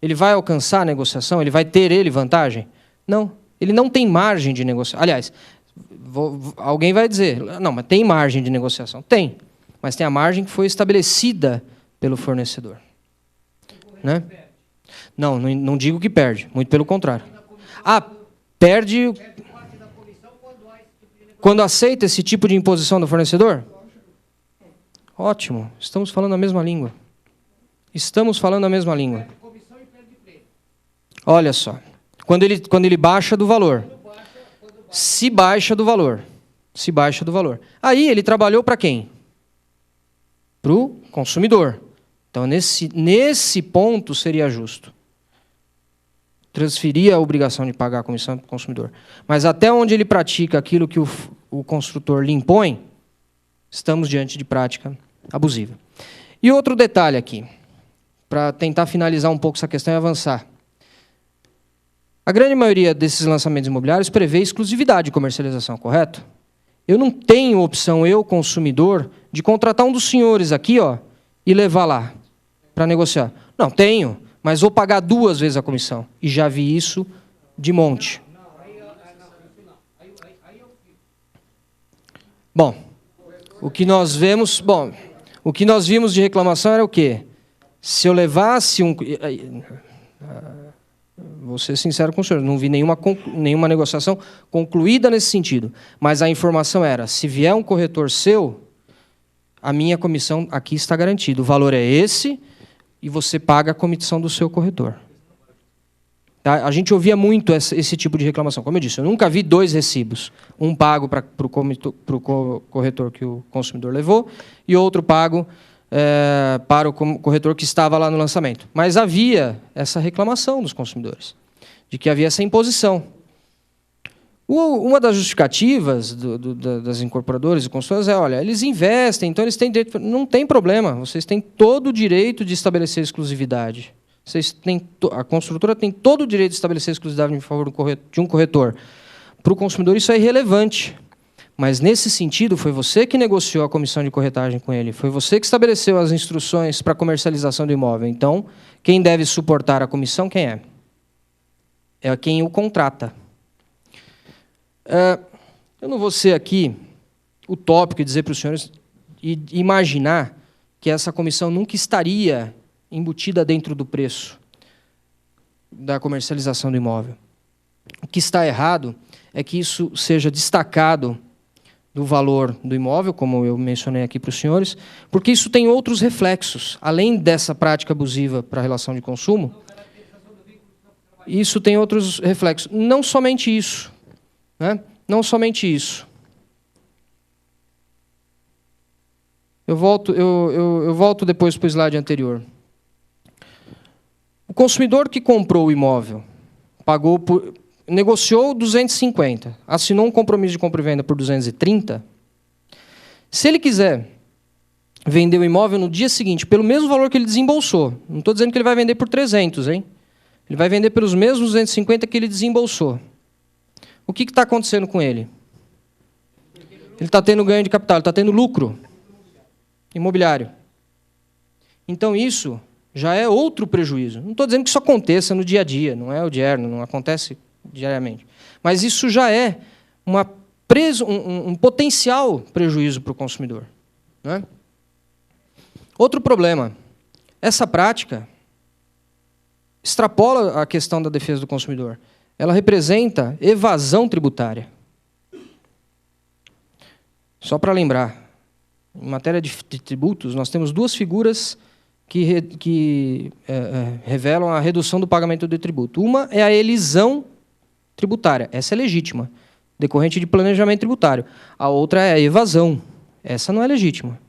ele vai alcançar a negociação? Ele vai ter vantagem? Não. Ele não tem margem de negociação. Aliás, alguém vai dizer, não, mas tem margem de negociação? Tem. Mas tem a margem que foi estabelecida pelo fornecedor. Né? Não digo que perde, muito pelo contrário. Perde quando aceita esse tipo de imposição do fornecedor? Ótimo, estamos falando a mesma língua. Olha só, quando ele baixa do valor. Se baixa do valor. Aí ele trabalhou para quem? Para o consumidor. Então, nesse ponto seria justo. Transferir a obrigação de pagar a comissão para o consumidor. Mas até onde ele pratica aquilo que o construtor lhe impõe, estamos diante de prática abusiva. E outro detalhe aqui, para tentar finalizar um pouco essa questão e avançar. A grande maioria desses lançamentos imobiliários prevê exclusividade de comercialização, correto? Eu não tenho opção, eu, consumidor, de contratar um dos senhores aqui, e levar lá para negociar. Não, tenho, mas vou pagar 2 vezes a comissão. E já vi isso de monte. Bom, o que nós vimos de reclamação era o quê? Se eu levasse vou ser sincero com o senhor, não vi nenhuma negociação concluída nesse sentido. Mas a informação era, se vier um corretor seu, a minha comissão aqui está garantida. O valor é esse e você paga a comissão do seu corretor. Tá? A gente ouvia muito esse tipo de reclamação. Como eu disse, eu nunca vi 2 recibos. Um pago para o corretor que o consumidor levou e outro pago para o corretor que estava lá no lançamento. Mas havia essa reclamação dos consumidores, de que havia essa imposição. Uma das justificativas das incorporadoras e construtoras é, olha, eles investem, então eles têm direito... Não tem problema, vocês têm todo o direito de estabelecer exclusividade. A construtora tem todo o direito de estabelecer exclusividade em favor de um corretor. Para o consumidor isso é irrelevante. Mas, nesse sentido, foi você que negociou a comissão de corretagem com ele. Foi você que estabeleceu as instruções para a comercialização do imóvel. Então, quem deve suportar a comissão, quem é? É quem o contrata. Eu não vou ser aqui utópico e dizer para os senhores e imaginar que essa comissão nunca estaria embutida dentro do preço da comercialização do imóvel. O que está errado é que isso seja destacado do valor do imóvel, como eu mencionei aqui para os senhores, porque isso tem outros reflexos. Além dessa prática abusiva para a relação de consumo, isso tem outros reflexos. Não somente isso. Né? Não somente isso. Eu volto depois para o slide anterior. O consumidor que comprou o imóvel, negociou 250, assinou um compromisso de compra e venda por 230, Se ele quiser vender o imóvel no dia seguinte, pelo mesmo valor que ele desembolsou, não estou dizendo que ele vai vender por 300, hein? Ele vai vender pelos mesmos 250 que ele desembolsou. O que está acontecendo com ele? Ele está tendo ganho de capital, ele está tendo lucro imobiliário. Então, isso já é outro prejuízo. Não estou dizendo que isso aconteça no dia a dia, não é o diário, não acontece diariamente. Mas isso já é um potencial prejuízo para o consumidor. Não é? Outro problema. Essa prática extrapola a questão da defesa do consumidor. Ela representa evasão tributária. Só para lembrar, em matéria de tributos, nós temos duas figuras que revelam a redução do pagamento de tributo. Uma é a elisão tributária. Essa é legítima, decorrente de planejamento tributário. A outra é a evasão. Essa não é legítima.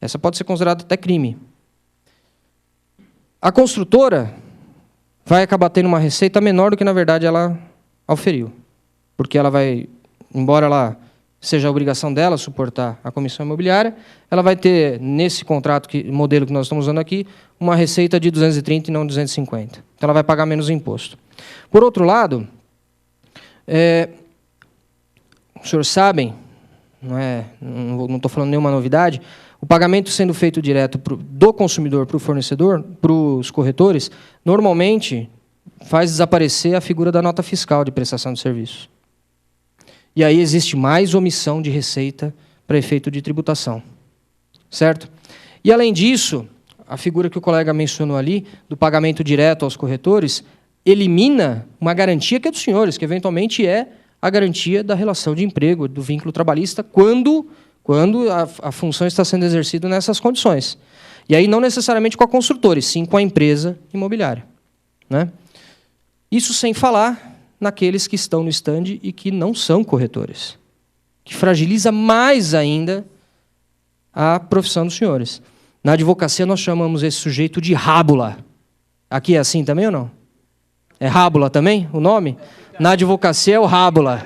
Essa pode ser considerada até crime. A construtora vai acabar tendo uma receita menor do que, na verdade, ela auferiu. Porque ela vai, embora ela seja a obrigação dela suportar a comissão imobiliária, ela vai ter, nesse contrato, modelo que nós estamos usando aqui, uma receita de 230 e não 250. Então, ela vai pagar menos imposto. Por outro lado, os senhores sabem, não estou falando nenhuma novidade, o pagamento sendo feito direto do consumidor para o fornecedor, para os corretores, normalmente faz desaparecer a figura da nota fiscal de prestação de serviços. E aí existe mais omissão de receita para efeito de tributação. Certo? E, além disso, a figura que o colega mencionou ali, do pagamento direto aos corretores, elimina uma garantia que é dos senhores, que eventualmente é a garantia da relação de emprego, do vínculo trabalhista, quando a função está sendo exercida nessas condições. E aí não necessariamente com a construtora, e sim com a empresa imobiliária. Né? Isso sem falar naqueles que estão no stand e que não são corretores, que fragiliza mais ainda a profissão dos senhores. Na advocacia, nós chamamos esse sujeito de rábula. Aqui é assim também ou não? É rábula também o nome? Na advocacia é o rábula.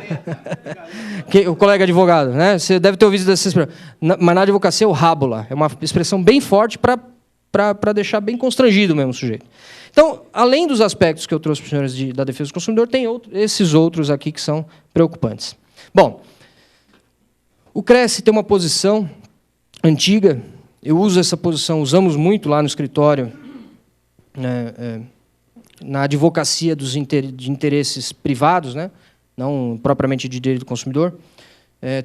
O colega advogado, né? Você deve ter ouvido dessa expressão. Mas na advocacia é o rábula. É uma expressão bem forte para deixar bem constrangido mesmo o sujeito. Então, além dos aspectos que eu trouxe para os senhores da defesa do consumidor, tem esses outros aqui que são preocupantes. Bom, o Cresce tem uma posição antiga, eu uso essa posição, usamos muito lá no escritório, na advocacia de interesses privados, né? Não propriamente de direito do consumidor.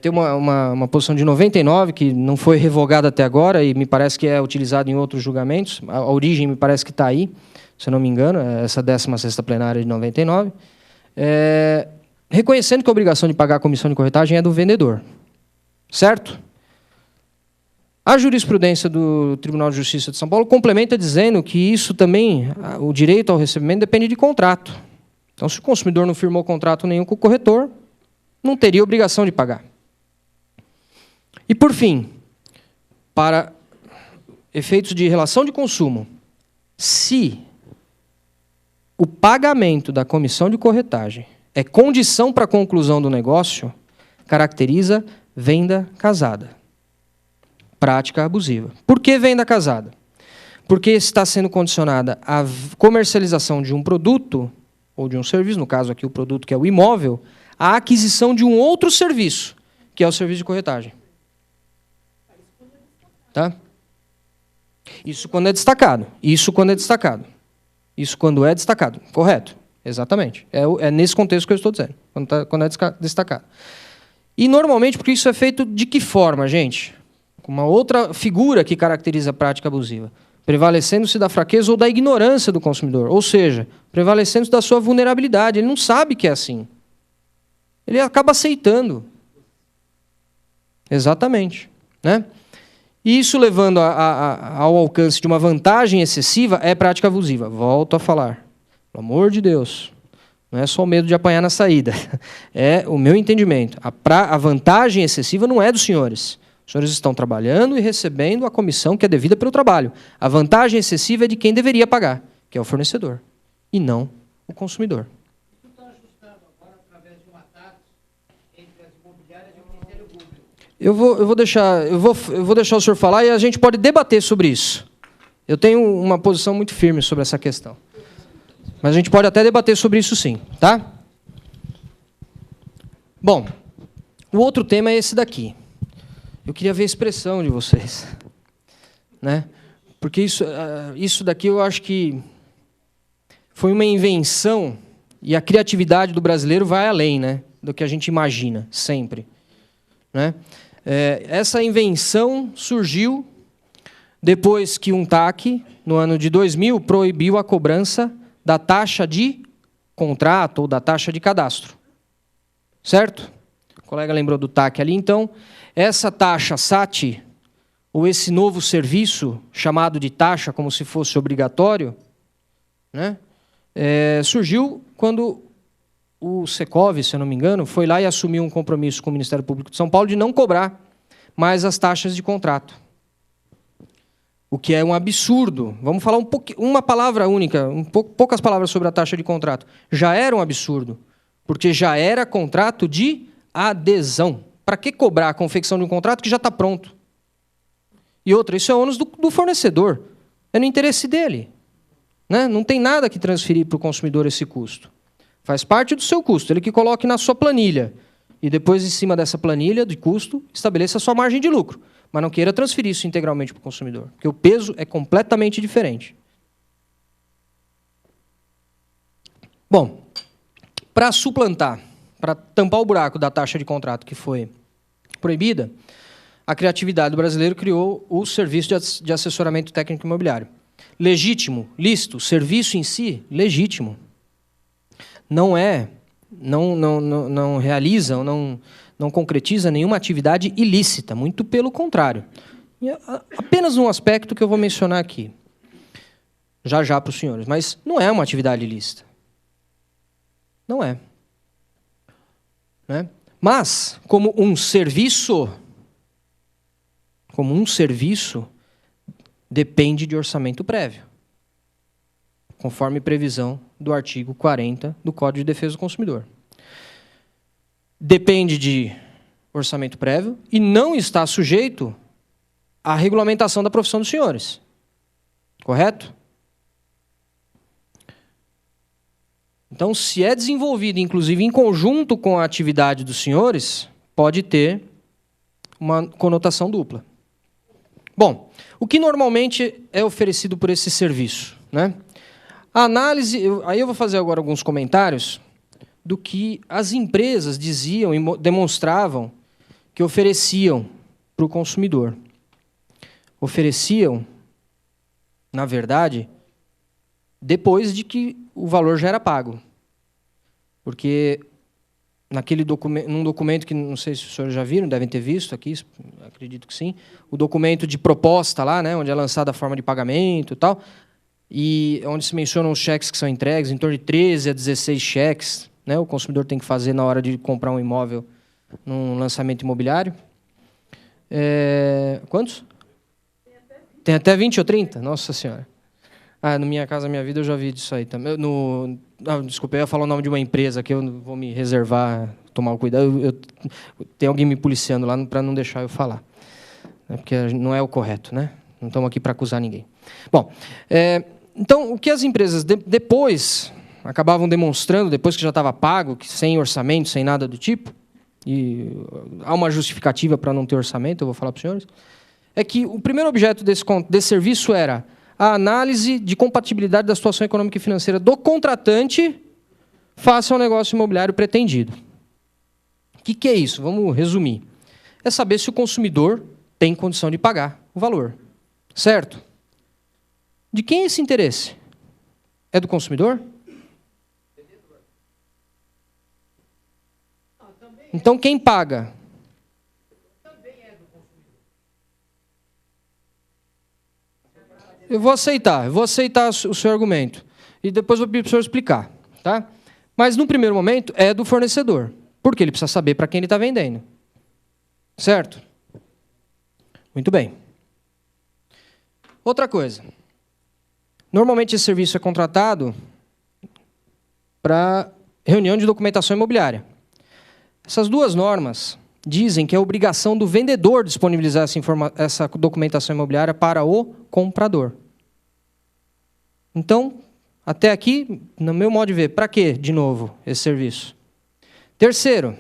Tem uma posição de 99, que não foi revogada até agora, e me parece que é utilizada em outros julgamentos. A origem me parece que está aí, se eu não me engano, essa 16ª plenária de 99, reconhecendo que a obrigação de pagar a comissão de corretagem é do vendedor. Certo? A jurisprudência do Tribunal de Justiça de São Paulo complementa dizendo que isso também, o direito ao recebimento, depende de contrato. Então, se o consumidor não firmou contrato nenhum com o corretor, não teria obrigação de pagar. E, por fim, para efeitos de relação de consumo, se o pagamento da comissão de corretagem é condição para a conclusão do negócio, caracteriza venda casada. Prática abusiva. Por que venda casada? Porque está sendo condicionada a comercialização de um produto, ou de um serviço, no caso aqui o produto que é o imóvel, à aquisição de um outro serviço, que é o serviço de corretagem. Tá? Isso quando é destacado. Isso quando é destacado. Isso quando é destacado. Correto. Exatamente. É nesse contexto que eu estou dizendo. Quando é destacado. E, normalmente, porque isso é feito de que forma, gente? Uma outra figura que caracteriza a prática abusiva. Prevalecendo-se da fraqueza ou da ignorância do consumidor. Ou seja, prevalecendo-se da sua vulnerabilidade. Ele não sabe que é assim. Ele acaba aceitando. Exatamente. Né? E isso levando ao alcance de uma vantagem excessiva é prática abusiva. Volto a falar. Pelo amor de Deus. Não é só o medo de apanhar na saída. É o meu entendimento. A vantagem excessiva não é dos senhores. Os senhores estão trabalhando e recebendo a comissão que é devida pelo trabalho. A vantagem excessiva é de quem deveria pagar, que é o fornecedor, e não o consumidor. Isso está ajustado agora através de uma taxa entre as imobiliárias e o Ministério Público. Eu vou deixar o senhor falar e a gente pode debater sobre isso. Eu tenho uma posição muito firme sobre essa questão. Mas a gente pode até debater sobre isso sim, tá? Bom, o outro tema é esse daqui. Eu queria ver a expressão de vocês, né? Porque isso daqui eu acho que foi uma invenção, e a criatividade do brasileiro vai além, né, do que a gente imagina, sempre. Né? Essa invenção surgiu depois que um TAC, no ano de 2000, proibiu a cobrança da taxa de contrato ou da taxa de cadastro. Certo? O colega lembrou do TAC ali. Então, essa taxa SAT, ou esse novo serviço, chamado de taxa, como se fosse obrigatório, né, surgiu quando o Secov, se eu não me engano, foi lá e assumiu um compromisso com o Ministério Público de São Paulo de não cobrar mais as taxas de contrato. O que é um absurdo. Vamos falar uma palavra única, poucas palavras sobre a taxa de contrato. Já era um absurdo, porque já era contrato de adesão. Para que cobrar a confecção de um contrato que já está pronto? E outra, isso é ônus do fornecedor. É no interesse dele. Né? Não tem nada que transferir para o consumidor esse custo. Faz parte do seu custo. Ele que coloque na sua planilha. E depois, em cima dessa planilha de custo, estabeleça a sua margem de lucro. Mas não queira transferir isso integralmente para o consumidor. Porque o peso é completamente diferente. Bom, para suplantar, para tampar o buraco da taxa de contrato que foi proibida, a criatividade do brasileiro criou o serviço de assessoramento técnico imobiliário. Legítimo, lícito, serviço em si, legítimo. Não realiza ou não concretiza nenhuma atividade ilícita, muito pelo contrário. E apenas um aspecto que eu vou mencionar aqui, já para os senhores, mas não é uma atividade ilícita. Não é. Né? Mas, como um serviço, depende de orçamento prévio, conforme previsão do artigo 40 do Código de Defesa do Consumidor. Depende de orçamento prévio e não está sujeito à regulamentação da profissão dos senhores. Correto? Então, se é desenvolvido, inclusive, em conjunto com a atividade dos senhores, pode ter uma conotação dupla. Bom, o que normalmente é oferecido por esse serviço? Né? A análise, aí eu vou fazer agora alguns comentários do que as empresas diziam e demonstravam que ofereciam para o consumidor. Ofereciam, na verdade, depois de que o valor já era pago. Porque num documento que não sei se os senhores já viram, devem ter visto aqui, acredito que sim, o documento de proposta lá, né, onde é lançada a forma de pagamento e tal, e onde se mencionam os cheques que são entregues, em torno de 13 a 16 cheques, né, o consumidor tem que fazer na hora de comprar um imóvel num lançamento imobiliário. Quantos? Tem até 20 ou 30? Nossa Senhora. No Minha Casa Minha Vida eu já vi disso aí também. Desculpa, eu ia falar o nome de uma empresa que eu vou me reservar, tomar o cuidado. Tem alguém me policiando lá para não deixar eu falar. Porque não é o correto, né? Não estamos aqui para acusar ninguém. Bom, então, o que as empresas depois acabavam demonstrando, depois que já estava pago, que sem orçamento, sem nada do tipo, e há uma justificativa para não ter orçamento, eu vou falar para os senhores, é que o primeiro objeto desse serviço era a análise de compatibilidade da situação econômica e financeira do contratante face ao negócio imobiliário pretendido. O que é isso? Vamos resumir. É saber se o consumidor tem condição de pagar o valor. Certo? De quem é esse interesse? É do consumidor? Então, quem paga? Eu vou aceitar o seu argumento. E depois vou pedir para o senhor explicar. Tá? Mas, no primeiro momento, é do fornecedor. Porque ele precisa saber para quem ele está vendendo. Certo? Muito bem. Outra coisa. Normalmente, esse serviço é contratado para reunião de documentação imobiliária. Essas duas normas, dizem que é obrigação do vendedor disponibilizar essa documentação imobiliária para o comprador. Então, até aqui, no meu modo de ver, para quê, de novo, esse serviço? Terceiro,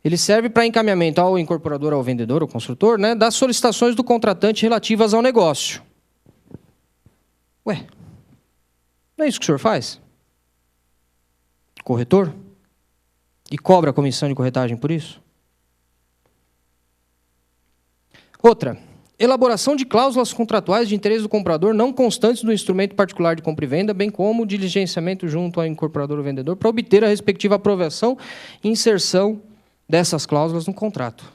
ele serve para encaminhamento ao incorporador, ao vendedor, ao construtor, né, das solicitações do contratante relativas ao negócio. Ué, não é isso que o senhor faz? Corretor? E cobra a comissão de corretagem por isso? Outra, elaboração de cláusulas contratuais de interesse do comprador não constantes do instrumento particular de compra e venda, bem como diligenciamento junto ao incorporador ou vendedor para obter a respectiva aprovação e inserção dessas cláusulas no contrato.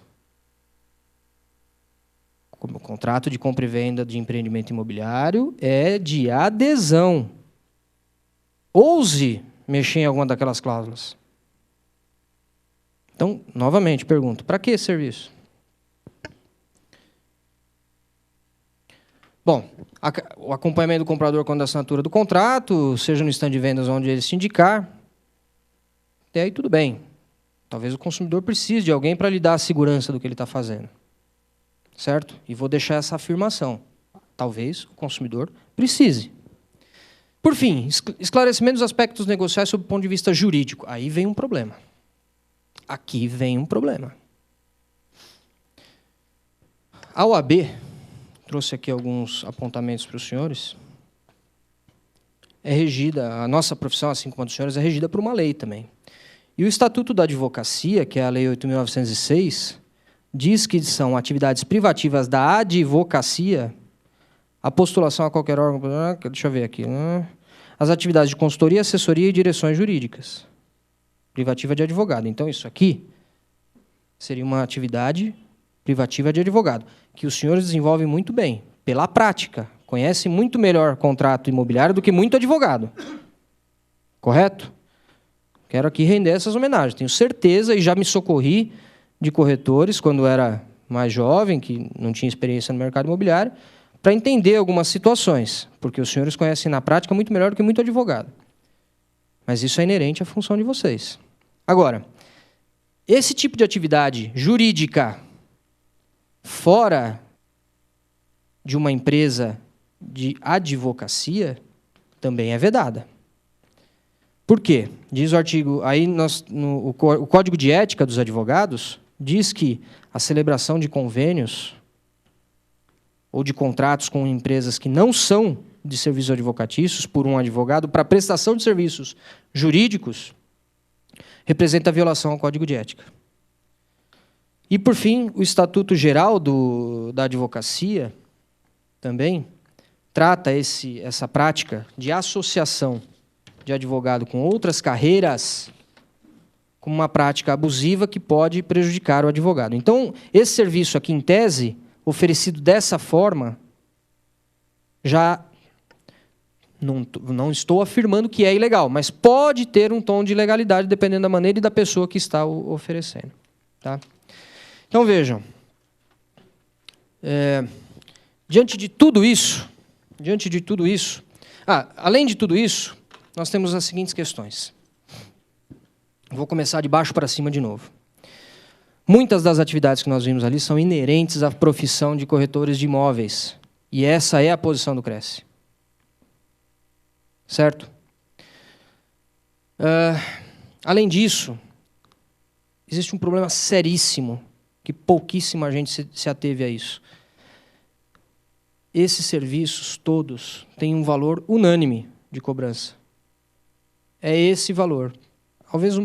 Como o contrato de compra e venda de empreendimento imobiliário é de adesão. Ouse mexer em alguma daquelas cláusulas. Então, novamente, pergunto, para que esse serviço? Bom, o acompanhamento do comprador quando a assinatura do contrato, seja no stand de vendas onde ele se indicar, até aí tudo bem. Talvez o consumidor precise de alguém para lhe dar a segurança do que ele está fazendo. Certo? E vou deixar essa afirmação. Talvez o consumidor precise. Por fim, esclarecimento dos aspectos negociais sob o ponto de vista jurídico. Aí vem um problema. Aqui vem um problema. A OAB, trouxe aqui alguns apontamentos para os senhores, é regida, a nossa profissão, assim como a dos senhores, é regida por uma lei também. E o Estatuto da Advocacia, que é a Lei 8.906, diz que são atividades privativas da advocacia, a postulação a qualquer órgão... Deixa eu ver aqui. As atividades de consultoria, assessoria e direções jurídicas. Privativa de advogado. Então, isso aqui seria uma atividade privativa de advogado, que os senhores desenvolvem muito bem, pela prática. Conhecem muito melhor contrato imobiliário do que muito advogado. Correto? Quero aqui render essas homenagens. Tenho certeza, e já me socorri de corretores, quando era mais jovem, que não tinha experiência no mercado imobiliário, para entender algumas situações, porque os senhores conhecem na prática muito melhor do que muito advogado. Mas isso é inerente à função de vocês. Agora, esse tipo de atividade jurídica fora de uma empresa de advocacia também é vedada. Por quê? Diz o artigo... Aí o Código de Ética dos Advogados diz que a celebração de convênios ou de contratos com empresas que não são de serviços advocatícios por um advogado para prestação de serviços jurídicos representa violação ao Código de Ética. E, por fim, o Estatuto Geral da Advocacia também trata essa prática de associação de advogado com outras carreiras como uma prática abusiva que pode prejudicar o advogado. Então, esse serviço aqui, em tese, oferecido dessa forma, já não estou afirmando que é ilegal, mas pode ter um tom de ilegalidade dependendo da maneira e da pessoa que está oferecendo. Tá? Então, vejam. Diante de tudo isso, além de tudo isso, nós temos as seguintes questões. Vou começar de baixo para cima de novo. Muitas das atividades que nós vimos ali são inerentes à profissão de corretores de imóveis. E essa é a posição do Cresce. Certo? Além disso, existe um problema seríssimo, que pouquíssima gente se ateve a isso. Esses serviços todos têm um valor unânime de cobrança. É esse valor.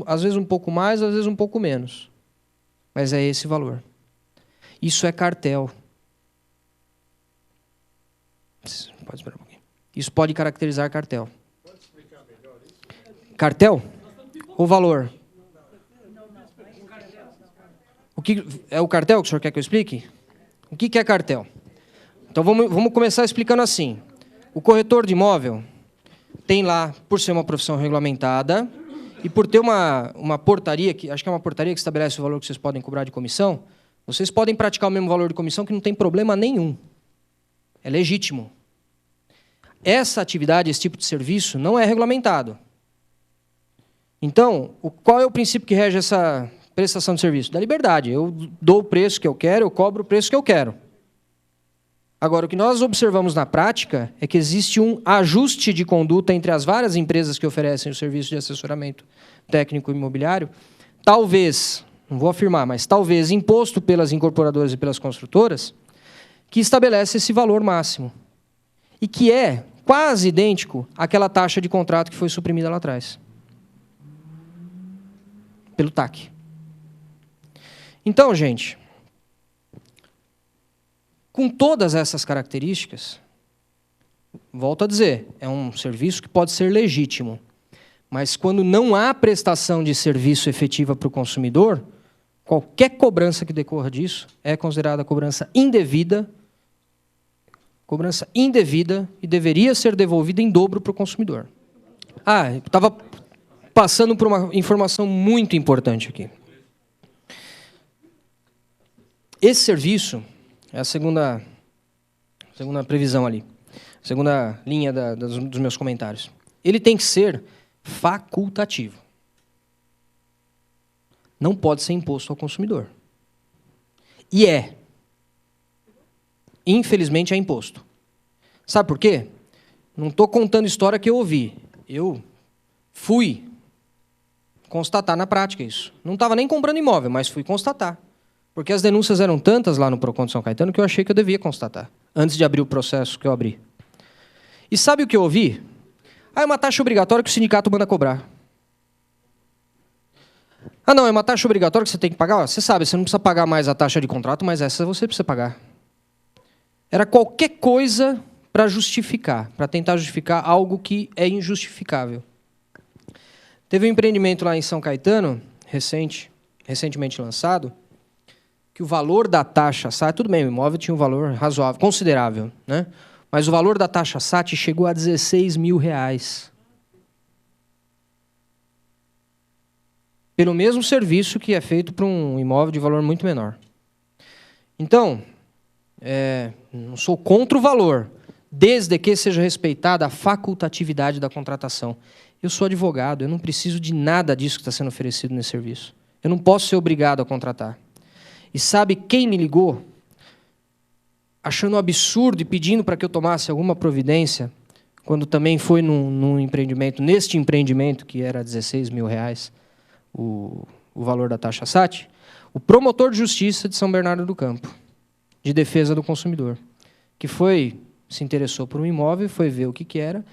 Às vezes um pouco mais, às vezes um pouco menos. Mas é esse valor. Isso é cartel. Pode esperar um pouquinho. Isso pode caracterizar cartel. Pode explicar melhor isso? Cartel? O valor. É o cartel que o senhor quer que eu explique? O que é cartel? Então vamos começar explicando assim. O corretor de imóvel tem lá, por ser uma profissão regulamentada, e por ter uma portaria, acho que é uma portaria que estabelece o valor que vocês podem cobrar de comissão, vocês podem praticar o mesmo valor de comissão que não tem problema nenhum. É legítimo. Essa atividade, esse tipo de serviço, não é regulamentado. Então, qual é o princípio que rege prestação de serviço? Da liberdade. Eu dou o preço que eu quero, eu cobro o preço que eu quero. Agora, o que nós observamos na prática é que existe um ajuste de conduta entre as várias empresas que oferecem o serviço de assessoramento técnico imobiliário, talvez, não vou afirmar, mas talvez imposto pelas incorporadoras e pelas construtoras, que estabelece esse valor máximo e que é quase idêntico àquela taxa de contrato que foi suprimida lá atrás, pelo TAC. Então, gente, com todas essas características, volto a dizer, é um serviço que pode ser legítimo, mas quando não há prestação de serviço efetiva para o consumidor, qualquer cobrança que decorra disso é considerada cobrança indevida e deveria ser devolvida em dobro para o consumidor. Eu estava passando por uma informação muito importante aqui. Esse serviço, é a segunda previsão ali, segunda linha dos meus comentários. Ele tem que ser facultativo. Não pode ser imposto ao consumidor. E é. Infelizmente é imposto. Sabe por quê? Não estou contando história que eu ouvi. Eu fui constatar na prática isso. Não estava nem comprando imóvel, mas fui constatar. Porque as denúncias eram tantas lá no Procon de São Caetano que eu achei que eu devia constatar, antes de abrir o processo que eu abri. E sabe o que eu ouvi? É uma taxa obrigatória que o sindicato manda cobrar. Não, é uma taxa obrigatória que você tem que pagar? Você sabe, você não precisa pagar mais a taxa de contrato, mas essa você precisa pagar. Era qualquer coisa para justificar, para tentar justificar algo que é injustificável. Teve um empreendimento lá em São Caetano, recentemente lançado, que o valor da taxa SAT, tudo bem, o imóvel tinha um valor razoável, considerável, né? Mas o valor da taxa SAT chegou a R$16 mil. Pelo mesmo serviço que é feito para um imóvel de valor muito menor. Então, não sou contra o valor, desde que seja respeitada a facultatividade da contratação. Eu sou advogado, eu não preciso de nada disso que está sendo oferecido nesse serviço. Eu não posso ser obrigado a contratar. E sabe quem me ligou? Achando um absurdo e pedindo para que eu tomasse alguma providência, quando também foi num empreendimento, neste empreendimento, que era R$16 mil, o valor da taxa SAT, o promotor de justiça de São Bernardo do Campo, de defesa do consumidor, que se interessou por um imóvel, foi ver o que era,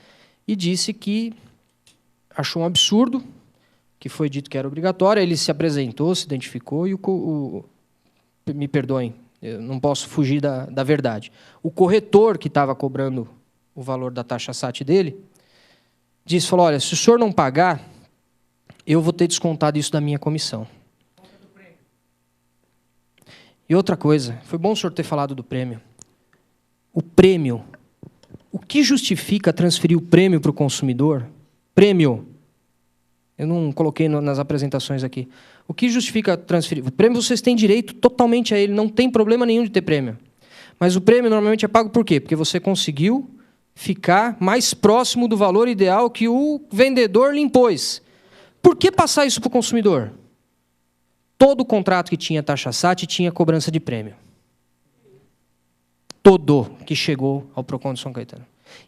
e disse que achou um absurdo, que foi dito que era obrigatório, ele se apresentou, se identificou, e me perdoem, eu não posso fugir da verdade. O corretor que estava cobrando o valor da taxa SAT dele, falou, olha, se o senhor não pagar, eu vou ter descontado isso da minha comissão. E outra coisa, foi bom o senhor ter falado do prêmio. O prêmio, o que justifica transferir o prêmio para o consumidor? Prêmio, eu não coloquei nas apresentações aqui. O que justifica transferir? O prêmio vocês têm direito totalmente a ele, não tem problema nenhum de ter prêmio. Mas o prêmio normalmente é pago por quê? Porque você conseguiu ficar mais próximo do valor ideal que o vendedor lhe impôs. Por que passar isso para o consumidor? Todo contrato que tinha taxa SAT tinha cobrança de prêmio. Todo que chegou ao Procon de São Caetano.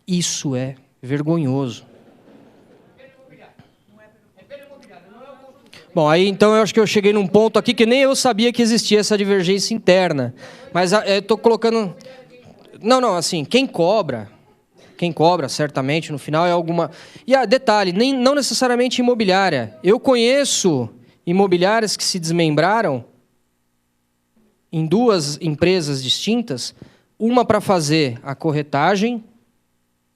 Isso é vergonhoso. Bom, aí então eu acho que eu cheguei num ponto aqui que nem eu sabia que existia essa divergência interna. Mas eu estou colocando... Não, assim, quem cobra certamente no final é alguma... E detalhe, não necessariamente imobiliária. Eu conheço imobiliárias que se desmembraram em duas empresas distintas, uma para fazer a corretagem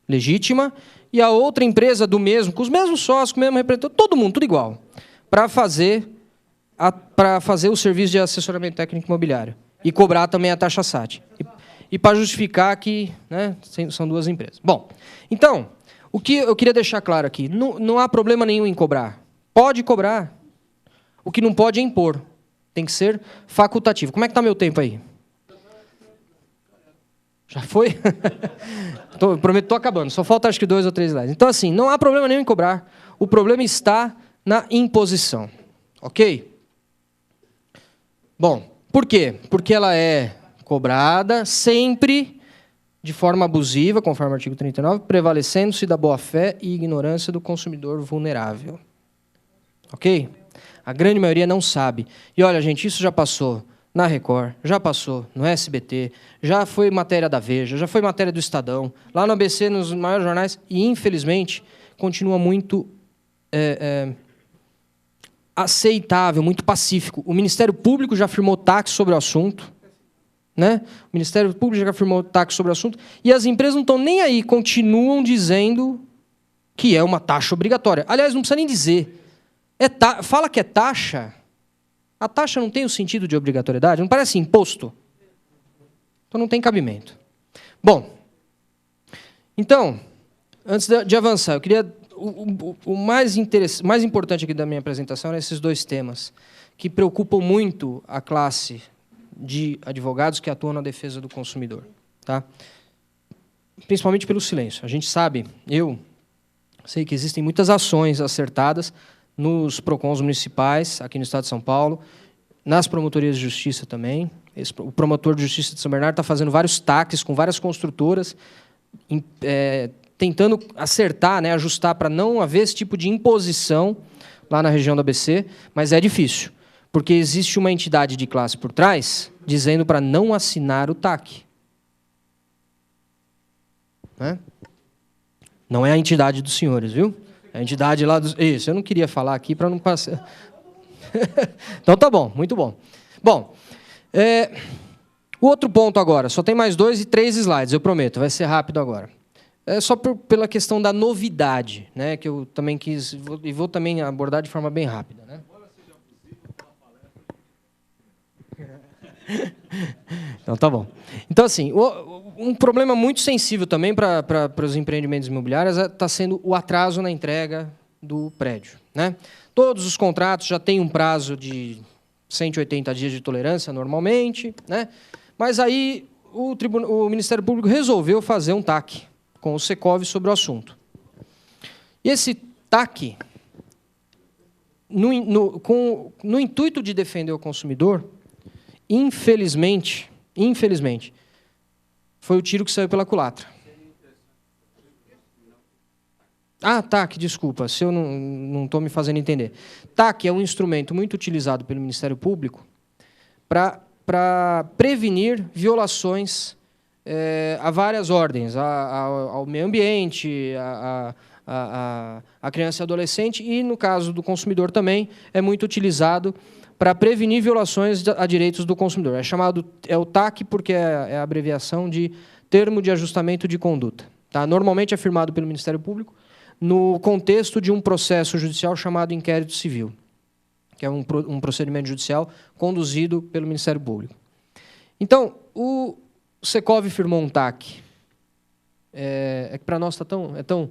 legítima e a outra empresa do mesmo, com os mesmos sócios, com o mesmo representante, todo mundo, tudo igual, para fazer o serviço de assessoramento técnico imobiliário e cobrar também a taxa SAT. E para justificar que, né, são duas empresas. Bom, então, o que eu queria deixar claro aqui, não há problema nenhum em cobrar. Pode cobrar. O que não pode é impor. Tem que ser facultativo. Como é que está meu tempo aí? Já foi? Prometo, estou acabando. Só falta acho que 2 ou 3 slides. Então, assim, não há problema nenhum em cobrar. O problema está na imposição. Ok? Bom, por quê? Porque ela é cobrada sempre de forma abusiva, conforme o artigo 39, prevalecendo-se da boa-fé e ignorância do consumidor vulnerável. Ok? A grande maioria não sabe. E olha, gente, isso já passou na Record, já passou no SBT, já foi matéria da Veja, já foi matéria do Estadão, lá no ABC, nos maiores jornais, e, infelizmente, continua muito aceitável, muito pacífico. O Ministério Público já firmou taxa sobre o assunto, né? O Ministério Público já firmou taxa sobre o assunto, e as empresas não estão nem aí, continuam dizendo que é uma taxa obrigatória. Aliás, não precisa nem dizer. Fala que é taxa. A taxa não tem o sentido de obrigatoriedade? Não parece imposto? Então não tem cabimento. Bom, então, antes de avançar, eu queria... O mais importante aqui da minha apresentação eram esses dois temas, que preocupam muito a classe de advogados que atuam na defesa do consumidor. Tá? Principalmente pelo silêncio. A gente sabe, eu sei que existem muitas ações acertadas nos PROCONs municipais, aqui no estado de São Paulo, nas promotorias de justiça também. O promotor de justiça de São Bernardo está fazendo vários taques com várias construtoras, tentando acertar, né, ajustar para não haver esse tipo de imposição lá na região do ABC, mas é difícil, porque existe uma entidade de classe por trás dizendo para não assinar o TAC. Né? Não é a entidade dos senhores, viu? A entidade lá dos... Isso, eu não queria falar aqui para não passar... Então tá bom, muito bom. Bom, o outro ponto agora, só tem mais 2 e 3 slides, eu prometo, vai ser rápido agora. É só pela questão da novidade, né, que eu também quis, e vou também abordar de forma bem rápida. Né? Então tá bom. Então, assim, um problema muito sensível também para os empreendimentos imobiliários está sendo o atraso na entrega do prédio. Né? Todos os contratos já têm um prazo de 180 dias de tolerância, normalmente, né? Mas aí o Ministério Público resolveu fazer um TAC com o Secov sobre o assunto. E esse TAC, no intuito de defender o consumidor, infelizmente, foi o tiro que saiu pela culatra. Ah, TAC, desculpa, se eu não estou me fazendo entender. TAC é um instrumento muito utilizado pelo Ministério Público para prevenir violações a várias ordens, ao meio ambiente, à criança e adolescente, e, no caso do consumidor também, é muito utilizado para prevenir violações a direitos do consumidor. É o TAC porque é a abreviação de Termo de Ajustamento de Conduta. Tá? Normalmente é firmado pelo Ministério Público no contexto de um processo judicial chamado inquérito civil, que é um procedimento judicial conduzido pelo Ministério Público. Então, o Secov firmou um TAC. É que para nós é tão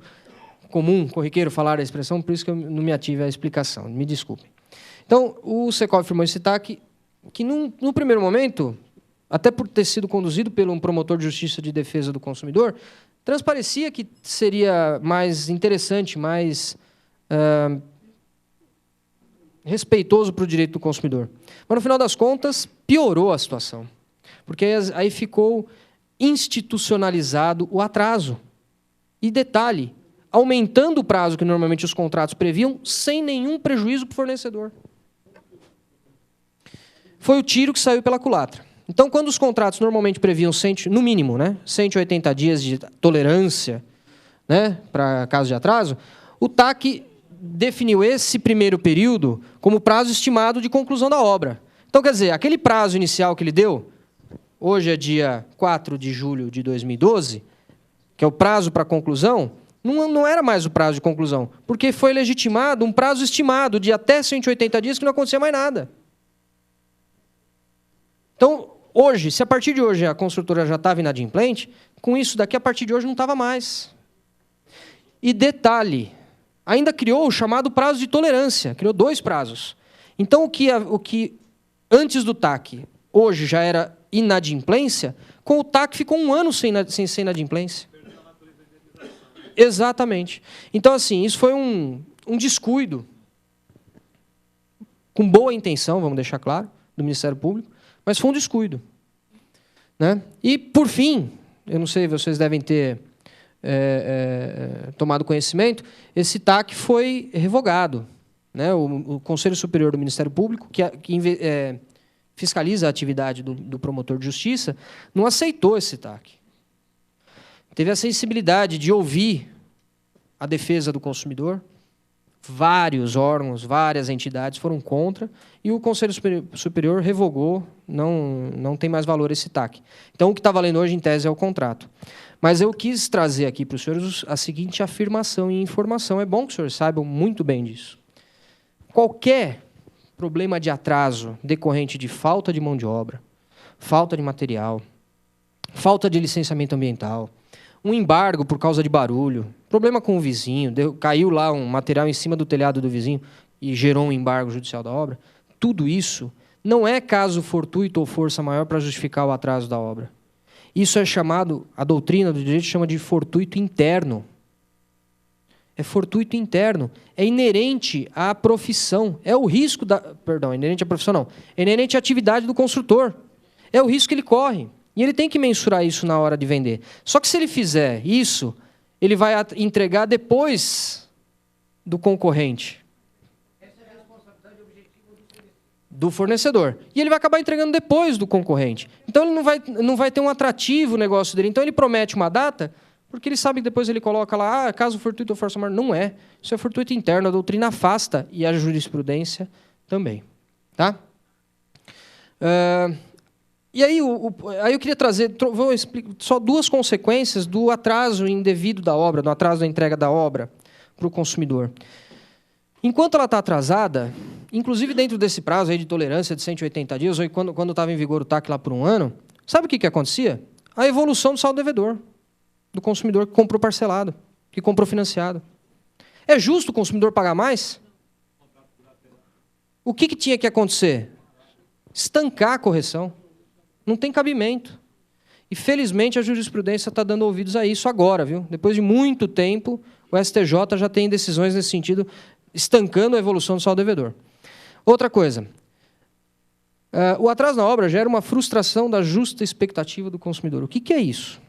comum, corriqueiro, falar a expressão, por isso que eu não me ative à explicação, me desculpem. Então, o Secov firmou esse TAC, que no primeiro momento, até por ter sido conduzido por um promotor de justiça de defesa do consumidor, transparecia que seria mais interessante, mais respeitoso para o direito do consumidor. Mas, no final das contas, piorou a situação. Porque aí ficou institucionalizado o atraso. E detalhe, aumentando o prazo que normalmente os contratos previam, sem nenhum prejuízo para o fornecedor. Foi o tiro que saiu pela culatra. Então, quando os contratos normalmente previam, no mínimo, né, 180 dias de tolerância, né, para caso de atraso, o TAC definiu esse primeiro período como prazo estimado de conclusão da obra. Então, quer dizer, aquele prazo inicial que ele deu, hoje é dia 4 de julho de 2012, que é o prazo para conclusão, não era mais o prazo de conclusão, porque foi legitimado um prazo estimado de até 180 dias que não acontecia mais nada. Então, hoje, se a partir de hoje a construtora já estava inadimplente, com isso daqui, a partir de hoje, não estava mais. E detalhe, ainda criou o chamado prazo de tolerância, criou 2 prazos. Então, o que antes do TAC, hoje já era inadimplência, com o TAC ficou 1 ano sem ser inadimplência. Exatamente. Então, assim, isso foi um descuido, com boa intenção, vamos deixar claro, do Ministério Público, mas foi um descuido, né? E, por fim, eu não sei, vocês devem ter tomado conhecimento, esse TAC foi revogado, né? O Conselho Superior do Ministério Público, que fiscaliza a atividade do promotor de justiça, não aceitou esse TAC. Teve a sensibilidade de ouvir a defesa do consumidor, vários órgãos, várias entidades foram contra, e o Conselho Superior revogou, não tem mais valor esse TAC. Então, o que está valendo hoje, em tese, é o contrato. Mas eu quis trazer aqui para os senhores a seguinte afirmação e informação. É bom que os senhores saibam muito bem disso. Qualquer problema de atraso decorrente de falta de mão de obra, falta de material, falta de licenciamento ambiental, um embargo por causa de barulho, problema com o vizinho, caiu lá um material em cima do telhado do vizinho e gerou um embargo judicial da obra, tudo isso não é caso fortuito ou força maior para justificar o atraso da obra. Isso é chamado, a doutrina do direito chama de fortuito interno. É fortuito interno. É inerente à profissão. É o risco da... Perdão, inerente à profissão não. É inerente à atividade do construtor. É o risco que ele corre. E ele tem que mensurar isso na hora de vender. Só que se ele fizer isso, ele vai entregar depois do concorrente. Do fornecedor. E ele vai acabar entregando depois do concorrente. Então, ele não vai ter um atrativo o negócio dele. Então, ele promete uma data, porque ele sabe que depois ele coloca lá, caso fortuito ou força maior. Não é. Isso é fortuito interno. A doutrina afasta e a jurisprudência também. Tá? E aí, aí eu queria trazer... Vou explicar só duas consequências do atraso indevido da obra, do atraso da entrega da obra para o consumidor. Enquanto ela está atrasada, inclusive dentro desse prazo aí de tolerância de 180 dias, ou quando estava em vigor o TAC lá por um ano, sabe o que acontecia? A evolução do saldo devedor, do consumidor que comprou parcelado, que comprou financiado. É justo o consumidor pagar mais? O que tinha que acontecer? Estancar a correção. Não tem cabimento. E, felizmente, a jurisprudência está dando ouvidos a isso agora, viu? Depois de muito tempo, o STJ já tem decisões nesse sentido, estancando a evolução do saldo devedor. Outra coisa, o atraso na obra gera uma frustração da justa expectativa do consumidor. O que é isso?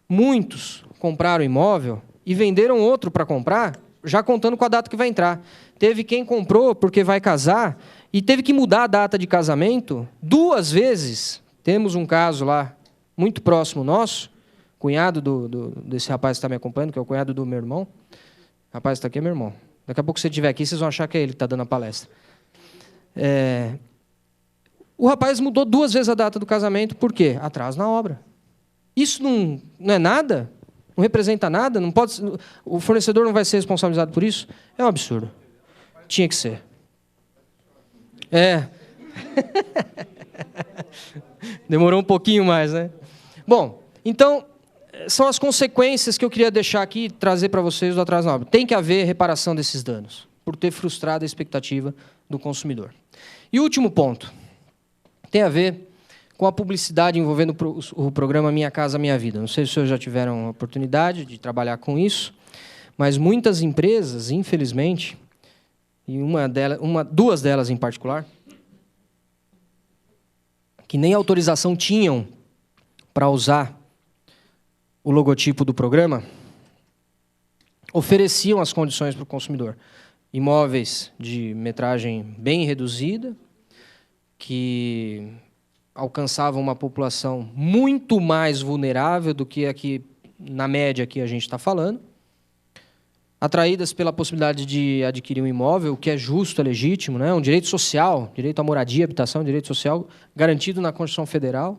Muitos compraram imóvel e venderam outro para comprar, já contando com a data que vai entrar. Teve quem comprou porque vai casar e teve que mudar a data de casamento 2 vezes. Temos um caso lá, muito próximo nosso, cunhado desse rapaz que está me acompanhando, que é o cunhado do meu irmão. O rapaz está aqui, é meu irmão. Daqui a pouco, se você estiver aqui, vocês vão achar que é ele que está dando a palestra. O rapaz mudou 2 vezes a data do casamento, por quê? Atraso na obra. Isso não é nada? Não representa nada? Não pode, o fornecedor não vai ser responsabilizado por isso? É um absurdo. Tinha que ser. Demorou um pouquinho mais, né? Bom, então... são as consequências que eu queria deixar aqui e trazer para vocês do atraso na obra. Tem que haver reparação desses danos, por ter frustrado a expectativa do consumidor. E o último ponto tem a ver com a publicidade envolvendo o programa Minha Casa Minha Vida. Não sei se os senhores já tiveram a oportunidade de trabalhar com isso, mas muitas empresas, infelizmente, e duas delas em particular, que nem autorização tinham para usar o logotipo do programa, ofereciam as condições para o consumidor. Imóveis de metragem bem reduzida, que alcançavam uma população muito mais vulnerável do que aqui, na média que a gente está falando, atraídas pela possibilidade de adquirir um imóvel, o que é justo, é legítimo, né? Um direito social, direito à moradia, habitação, direito social, garantido na Constituição Federal.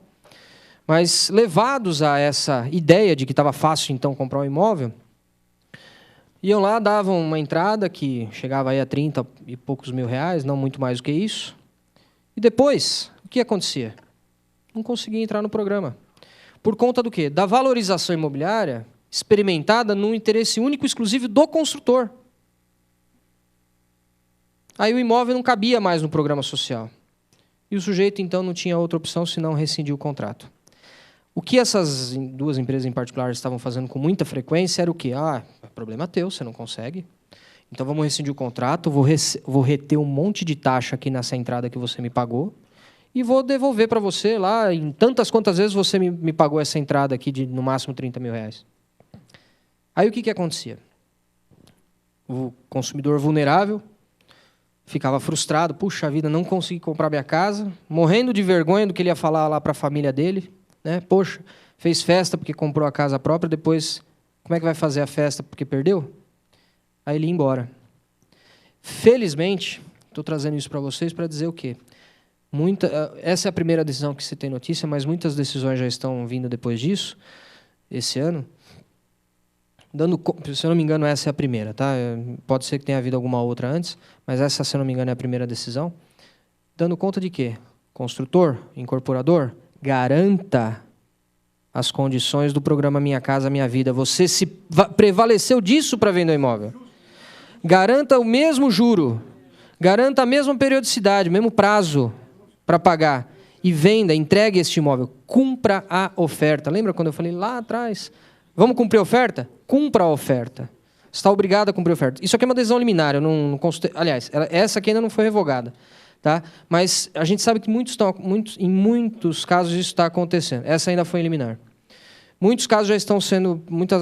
Mas, levados a essa ideia de que estava fácil, então, comprar um imóvel, iam lá, davam uma entrada que chegava aí a 30 e poucos mil reais, não muito mais do que isso. E depois, o que acontecia? Não conseguia entrar no programa. Por conta do quê? Da valorização imobiliária experimentada num interesse único e exclusivo do construtor. Aí o imóvel não cabia mais no programa social. E o sujeito, então, não tinha outra opção senão rescindir o contrato. O que essas 2 empresas em particular estavam fazendo com muita frequência era o quê? É problema teu, você não consegue. Então vamos rescindir o contrato, vou reter um monte de taxa aqui nessa entrada que você me pagou e vou devolver para você lá em tantas quantas vezes você me pagou essa entrada aqui de no máximo R$30 mil. Aí o que acontecia? O consumidor vulnerável ficava frustrado, puxa vida, não consegui comprar minha casa, morrendo de vergonha do que ele ia falar lá para a família dele, né? Poxa, fez festa porque comprou a casa própria, depois como é que vai fazer a festa porque perdeu? Aí ele ia embora. Felizmente, estou trazendo isso para vocês para dizer o quê? Essa é a primeira decisão que se tem notícia, mas muitas decisões já estão vindo depois disso, esse ano. Se eu não me engano, essa é a primeira, tá? Pode ser que tenha havido alguma outra antes, mas essa, se eu não me engano, é a primeira decisão. Dando conta de quê? Construtor, incorporador, garanta as condições do programa Minha Casa Minha Vida. Você se prevaleceu disso para vender o imóvel. Garanta o mesmo juro, garanta a mesma periodicidade, o mesmo prazo para pagar e venda, entregue este imóvel. Cumpra a oferta. Lembra quando eu falei lá atrás? Vamos cumprir a oferta? Cumpra a oferta. Você está obrigado a cumprir a oferta. Isso aqui é uma decisão liminar. Eu não consultei. Aliás, essa aqui ainda não foi revogada. Tá? Mas a gente sabe que em muitos casos isso está acontecendo. Essa ainda foi liminar. Muitas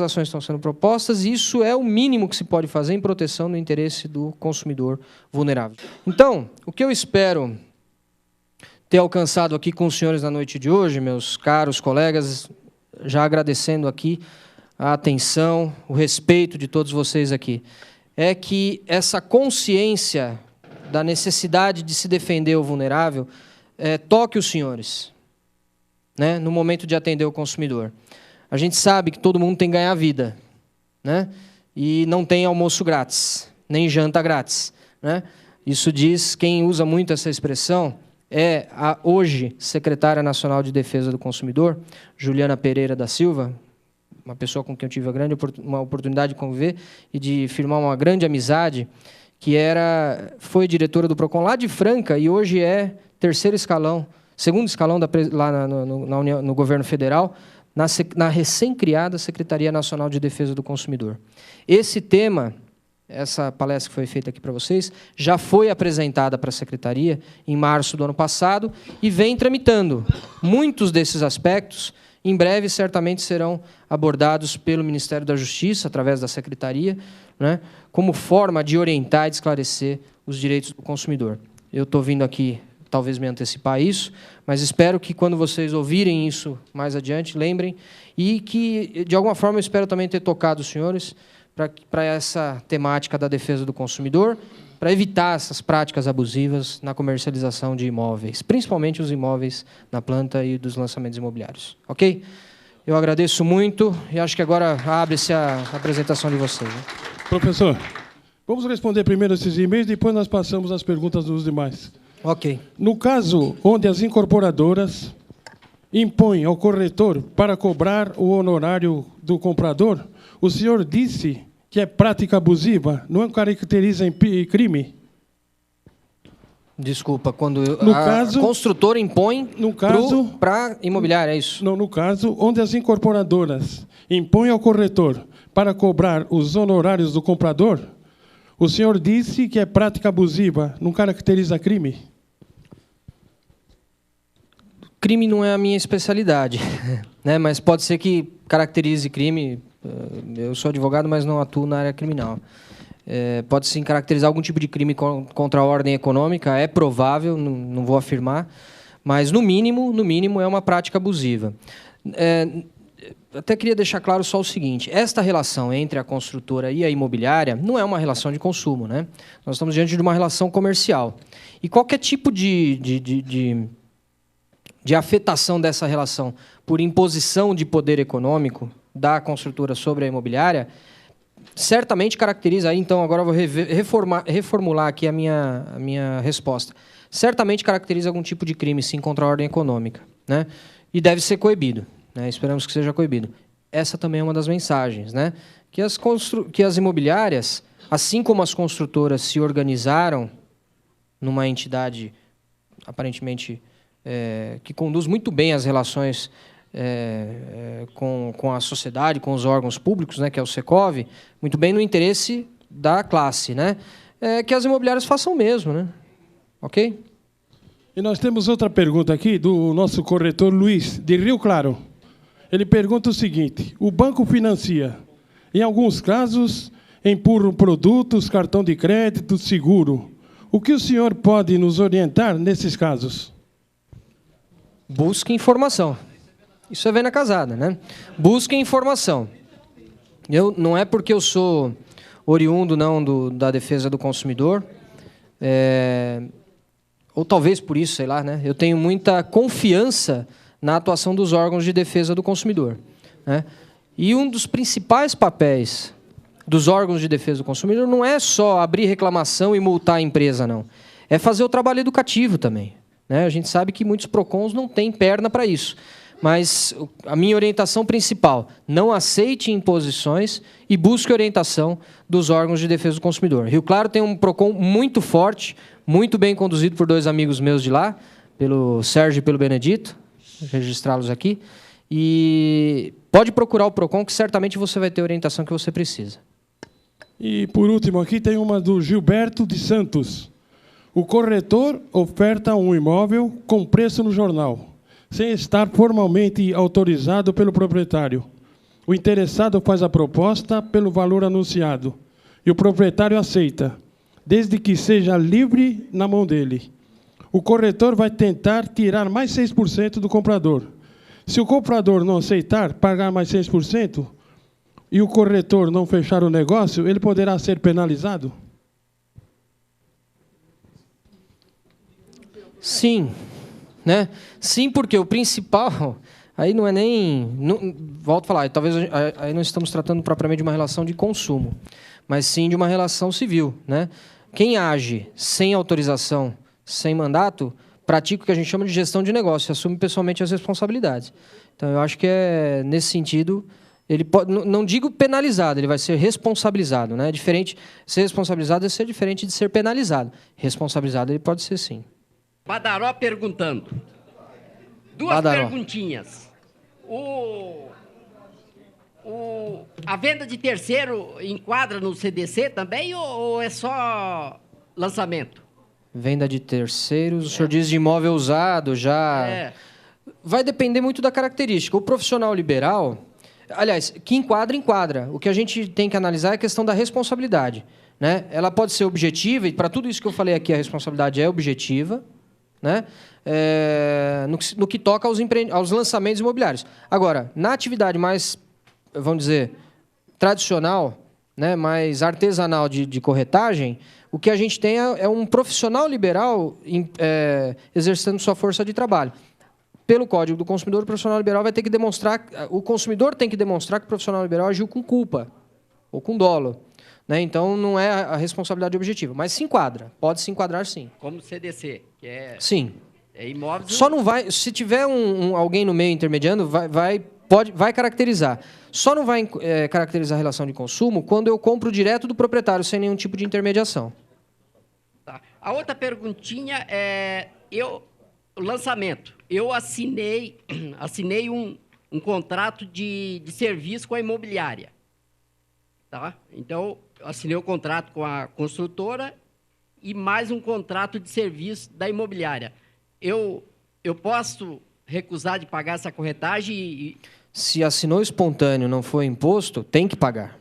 ações estão sendo propostas e isso é o mínimo que se pode fazer em proteção do interesse do consumidor vulnerável. Então, o que eu espero ter alcançado aqui com os senhores na noite de hoje, meus caros colegas, já agradecendo aqui a atenção, o respeito de todos vocês aqui, é que essa consciência da necessidade de se defender o vulnerável toque os senhores, né, no momento de atender o consumidor. A gente sabe que todo mundo tem que ganhar vida, né? E não tem almoço grátis, nem janta grátis, né? Isso diz, quem usa muito essa expressão é a hoje secretária nacional de Defesa do Consumidor, Juliana Pereira da Silva, uma pessoa com quem eu tive uma oportunidade de conviver e de firmar uma grande amizade, que foi diretora do PROCON lá de Franca e hoje é segundo escalão lá no governo federal, na recém-criada Secretaria Nacional de Defesa do Consumidor. Esse tema, essa palestra que foi feita aqui para vocês, já foi apresentada para a Secretaria em março do ano passado e vem tramitando. Muitos desses aspectos, em breve, certamente serão abordados pelo Ministério da Justiça, através da Secretaria, né, como forma de orientar e de esclarecer os direitos do consumidor. Eu estou vindo aqui talvez me antecipar isso, mas espero que quando vocês ouvirem isso mais adiante, lembrem, e que, de alguma forma, eu espero também ter tocado os senhores para essa temática da defesa do consumidor, para evitar essas práticas abusivas na comercialização de imóveis, principalmente os imóveis na planta e dos lançamentos imobiliários. Ok? Eu agradeço muito e acho que agora abre-se a apresentação de vocês. Né? Professor, vamos responder primeiro esses e-mails, depois nós passamos às perguntas dos demais. Ok. No caso onde as incorporadoras impõem ao corretor para cobrar o honorário do comprador, o senhor disse que é prática abusiva, não caracteriza em crime? Desculpa, quando a construtora impõe para imobiliária, é isso? Não, no caso onde as incorporadoras impõem ao corretor para cobrar os honorários do comprador, o senhor disse que é prática abusiva, não caracteriza crime? Crime não é a minha especialidade, né? Mas pode ser que caracterize crime. Eu sou advogado, mas não atuo na área criminal. Pode sim caracterizar algum tipo de crime contra a ordem econômica, é provável, não vou afirmar, mas no mínimo é uma prática abusiva. Até queria deixar claro só o seguinte: esta relação entre a construtora e a imobiliária não é uma relação de consumo, né? Nós estamos diante de uma relação comercial. E qualquer tipo de afetação dessa relação por imposição de poder econômico da construtora sobre a imobiliária, certamente caracteriza, aí então agora eu vou reformular aqui a minha resposta, certamente caracteriza algum tipo de crime, sim, contra a ordem econômica, né? E deve ser coibido, né? Esperamos que seja coibido. Essa também é uma das mensagens, né? Que as imobiliárias, assim como as construtoras se organizaram numa entidade aparentemente que conduz muito bem as relações com a sociedade, com os órgãos públicos, né, que é o Secov, muito bem no interesse da classe, né? Que as imobiliárias façam o mesmo, né? Ok? E nós temos outra pergunta aqui do nosso corretor Luiz, de Rio Claro. Ele pergunta o seguinte: o banco financia, em alguns casos, empurram produtos, cartão de crédito, seguro. O que o senhor pode nos orientar nesses casos? Busque informação. Isso é venda casada, né? Busque informação. Não é porque eu sou oriundo não da defesa do consumidor, ou talvez por isso, sei lá, né? Eu tenho muita confiança na atuação dos órgãos de defesa do consumidor, né? E um dos principais papéis dos órgãos de defesa do consumidor não é só abrir reclamação e multar a empresa, não. É fazer o trabalho educativo também, né? A gente sabe que muitos PROCONs não têm perna para isso. Mas a minha orientação principal, não aceite imposições e busque orientação dos órgãos de defesa do consumidor. Rio Claro tem um PROCON muito forte, muito bem conduzido por 2 amigos meus de lá, pelo Sérgio e pelo Benedito, vou registrá-los aqui. E pode procurar o PROCON, que certamente você vai ter a orientação que você precisa. E, por último, aqui tem uma do Gilberto de Santos. O corretor oferta um imóvel com preço no jornal, sem estar formalmente autorizado pelo proprietário. O interessado faz a proposta pelo valor anunciado e o proprietário aceita, desde que seja livre na mão dele. O corretor vai tentar tirar mais 6% do comprador. Se o comprador não aceitar pagar mais 6% e o corretor não fechar o negócio, ele poderá ser penalizado? Sim. Né? Sim, porque o principal, aí não é nem... volto a falar, talvez aí não estamos tratando propriamente de uma relação de consumo, mas sim de uma relação civil, né? Quem age sem autorização, sem mandato, pratica o que a gente chama de gestão de negócio, assume pessoalmente as responsabilidades. Então, eu acho que nesse sentido, ele pode, não digo penalizado, ele vai ser responsabilizado, né? Diferente, ser responsabilizado é ser diferente de ser penalizado. Responsabilizado ele pode ser sim. Badaró perguntando. Duas perguntinhas. A venda de terceiro enquadra no CDC também ou é só lançamento? Venda de terceiros, o senhor diz de imóvel usado já... Vai depender muito da característica. O profissional liberal, aliás, que enquadra. O que a gente tem que analisar é a questão da responsabilidade, né? Ela pode ser objetiva, e para tudo isso que eu falei aqui, a responsabilidade é objetiva, né? No que toca aos lançamentos imobiliários. Agora, na atividade mais, vamos dizer, tradicional, né, mais artesanal de corretagem, o que a gente tem é um profissional liberal exercendo sua força de trabalho. Pelo Código do Consumidor, o profissional liberal vai ter que demonstrar, o consumidor tem que demonstrar que o profissional liberal agiu com culpa ou com dolo, né? Então, não é a responsabilidade objetiva, mas se enquadra, pode se enquadrar sim. Como CDC, que é... Sim. É imóveis... Só não vai, se tiver alguém no meio intermediando, vai caracterizar. Só não vai caracterizar a relação de consumo quando eu compro direto do proprietário, sem nenhum tipo de intermediação. Tá. A outra perguntinha é... O lançamento. Eu assinei um contrato de serviço com a imobiliária. Tá? Então, eu assinei o contrato com a construtora e mais um contrato de serviço da imobiliária. Eu posso recusar de pagar essa corretagem? Se assinou espontâneo, não foi imposto, tem que pagar.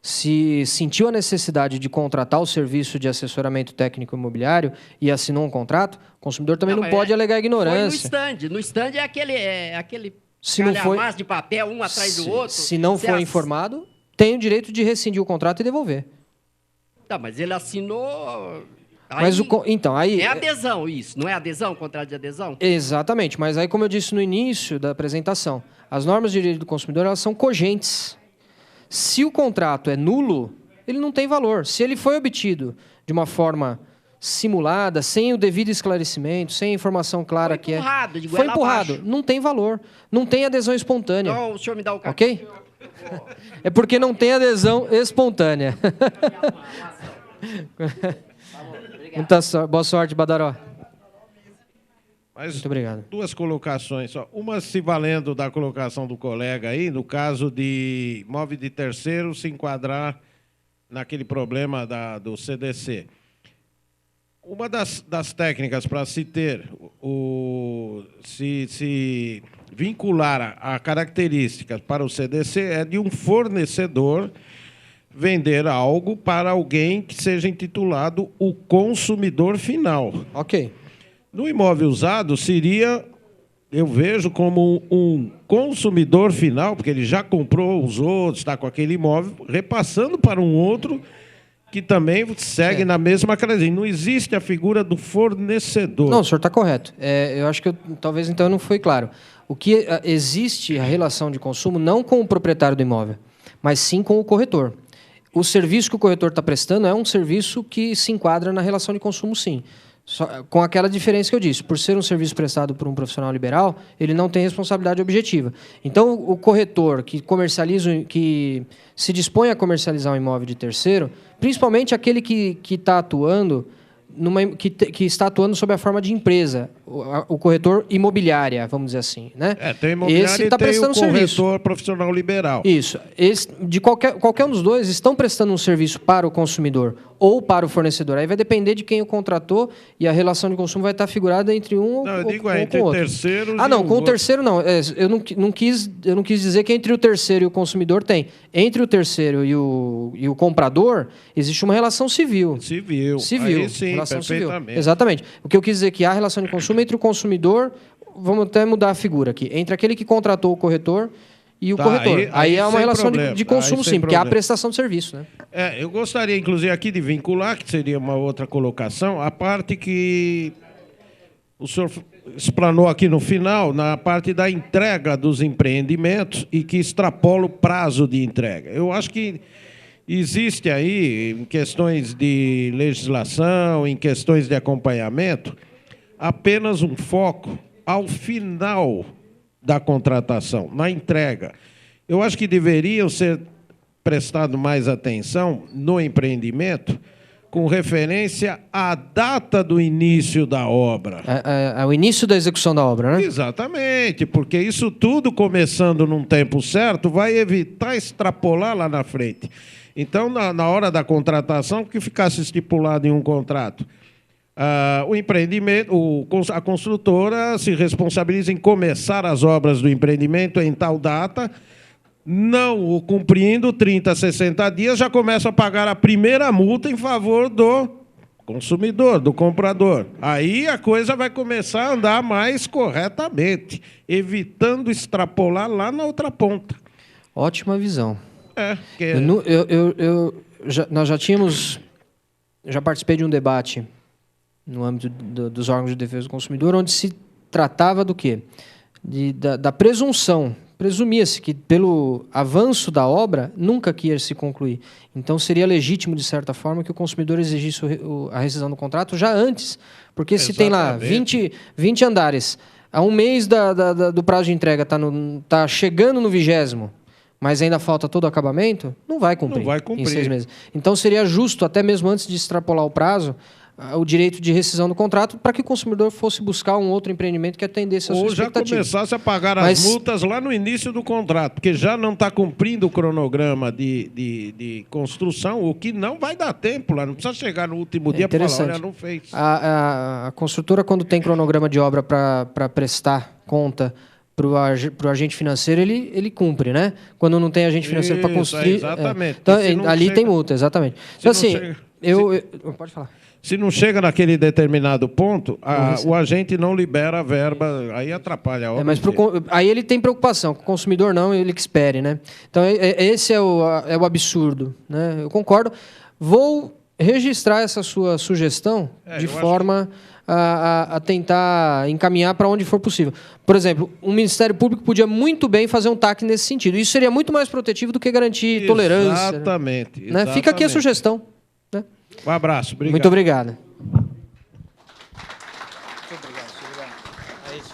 Se sentiu a necessidade de contratar o serviço de assessoramento técnico imobiliário e assinou um contrato, o consumidor também não pode alegar ignorância. Foi no stand é aquele calhamaço de papel, um atrás do outro. Se não for informado, tem o direito de rescindir o contrato e devolver. Tá, mas ele assinou... Mas aí é adesão isso, não é adesão, contrato de adesão? Exatamente, mas aí, como eu disse no início da apresentação, as normas de direito do consumidor elas são cogentes. Se o contrato é nulo, ele não tem valor. Se ele foi obtido de uma forma simulada, sem o devido esclarecimento, sem a informação clara que foi empurrado, não tem valor. Não tem adesão espontânea. Então, o senhor me dá o cartão. Ok? É porque não tem adesão espontânea. Boa sorte, Badaró. Muito obrigado. Duas colocações só. Uma se valendo da colocação do colega aí, no caso de imóvel de terceiro se enquadrar naquele problema do CDC. Uma das técnicas para se ter se vincular a características para o CDC é de um fornecedor vender algo para alguém que seja intitulado o consumidor final. Ok. No imóvel usado seria, eu vejo como um consumidor final, porque ele já comprou, usou, está com aquele imóvel, repassando para um outro que também segue na mesma característica. Não existe a figura do fornecedor. Não, o senhor está correto. Eu acho que talvez então não foi claro. O que existe a relação de consumo não com o proprietário do imóvel, mas sim com o corretor. O serviço que o corretor está prestando é um serviço que se enquadra na relação de consumo, sim. Só, com aquela diferença que eu disse, por ser um serviço prestado por um profissional liberal, ele não tem responsabilidade objetiva. Então, o corretor que comercializa, que se dispõe a comercializar um imóvel de terceiro, principalmente aquele que está atuando que está atuando sob a forma de empresa, o corretor imobiliária, vamos dizer assim, né? Tem imobiliária esse e está tem prestando o corretor serviço. profissional liberal. Isso. De qualquer um dos dois estão prestando um serviço para o consumidor ou para o fornecedor. Aí vai depender de quem o contratou e a relação de consumo vai estar figurada entre um ou entre com o outro. Terceiros não, com o terceiro não. Eu não quis dizer que entre o terceiro e o consumidor tem. Entre o terceiro e o comprador existe uma relação civil. Civil. Aí, sim, relação perfeitamente. Civil. Exatamente. O que eu quis dizer é que há relação de consumo entre o consumidor, vamos até mudar a figura aqui, entre aquele que contratou o corretor e o corretor. Aí é uma relação de consumo, sim, porque há prestação de serviço, né? Eu gostaria, inclusive, aqui de vincular, que seria uma outra colocação, a parte que o senhor explanou aqui no final, na parte da entrega dos empreendimentos e que extrapola o prazo de entrega. Eu acho que existe aí, em questões de legislação, em questões de acompanhamento, apenas um foco ao final da contratação, na entrega. Eu acho que deveriam ser prestado mais atenção no empreendimento com referência à data do início da obra. O início da execução da obra, né? Exatamente, porque isso tudo começando num tempo certo vai evitar extrapolar lá na frente. Então, na hora da contratação, que ficasse estipulado em um contrato, o empreendimento, a construtora se responsabiliza em começar as obras do empreendimento em tal data, não o cumprindo, 30 a 60 dias, já começa a pagar a primeira multa em favor do consumidor, do comprador. Aí a coisa vai começar a andar mais corretamente, evitando extrapolar lá na outra ponta. Ótima visão. Porque... Nós já participei de um debate no âmbito dos órgãos de defesa do consumidor, onde se tratava do quê? Da presunção. Presumia-se que, pelo avanço da obra, nunca que ia se concluir. Então, seria legítimo, de certa forma, que o consumidor exigisse a rescisão do contrato já antes. Porque se tem lá 20 andares, a um mês do prazo de entrega está chegando no 20º, mas ainda falta todo o acabamento, não vai cumprir em 6 meses. Então, seria justo, até mesmo antes de extrapolar o prazo, o direito de rescisão do contrato para que o consumidor fosse buscar um outro empreendimento que atendesse a sua expectativa. Ou já começasse a pagar as multas lá no início do contrato, porque já não está cumprindo o cronograma de construção, o que não vai dar tempo lá, não precisa chegar no último dia para falar, olha, não fez. A construtora, quando tem cronograma de obra para prestar conta para o agente financeiro, ele cumpre, né? Quando não tem agente financeiro para construir... Exatamente. Então, ali tem multa, exatamente. Então, assim, pode falar. Se não chega naquele determinado ponto, o agente não libera a verba, aí atrapalha a obra. Mas aí ele tem preocupação, com o consumidor não, ele que espere, né? Então, esse é o absurdo, né? Eu concordo. Vou registrar essa sua sugestão de forma a tentar encaminhar para onde for possível. Por exemplo, o Ministério Público podia muito bem fazer um TAC nesse sentido. Isso seria muito mais protetivo do que garantir tolerância. Exatamente. Né? Fica aqui a sugestão. Né? Um abraço. Obrigado. Muito obrigado. Muito obrigado, senhor. É isso.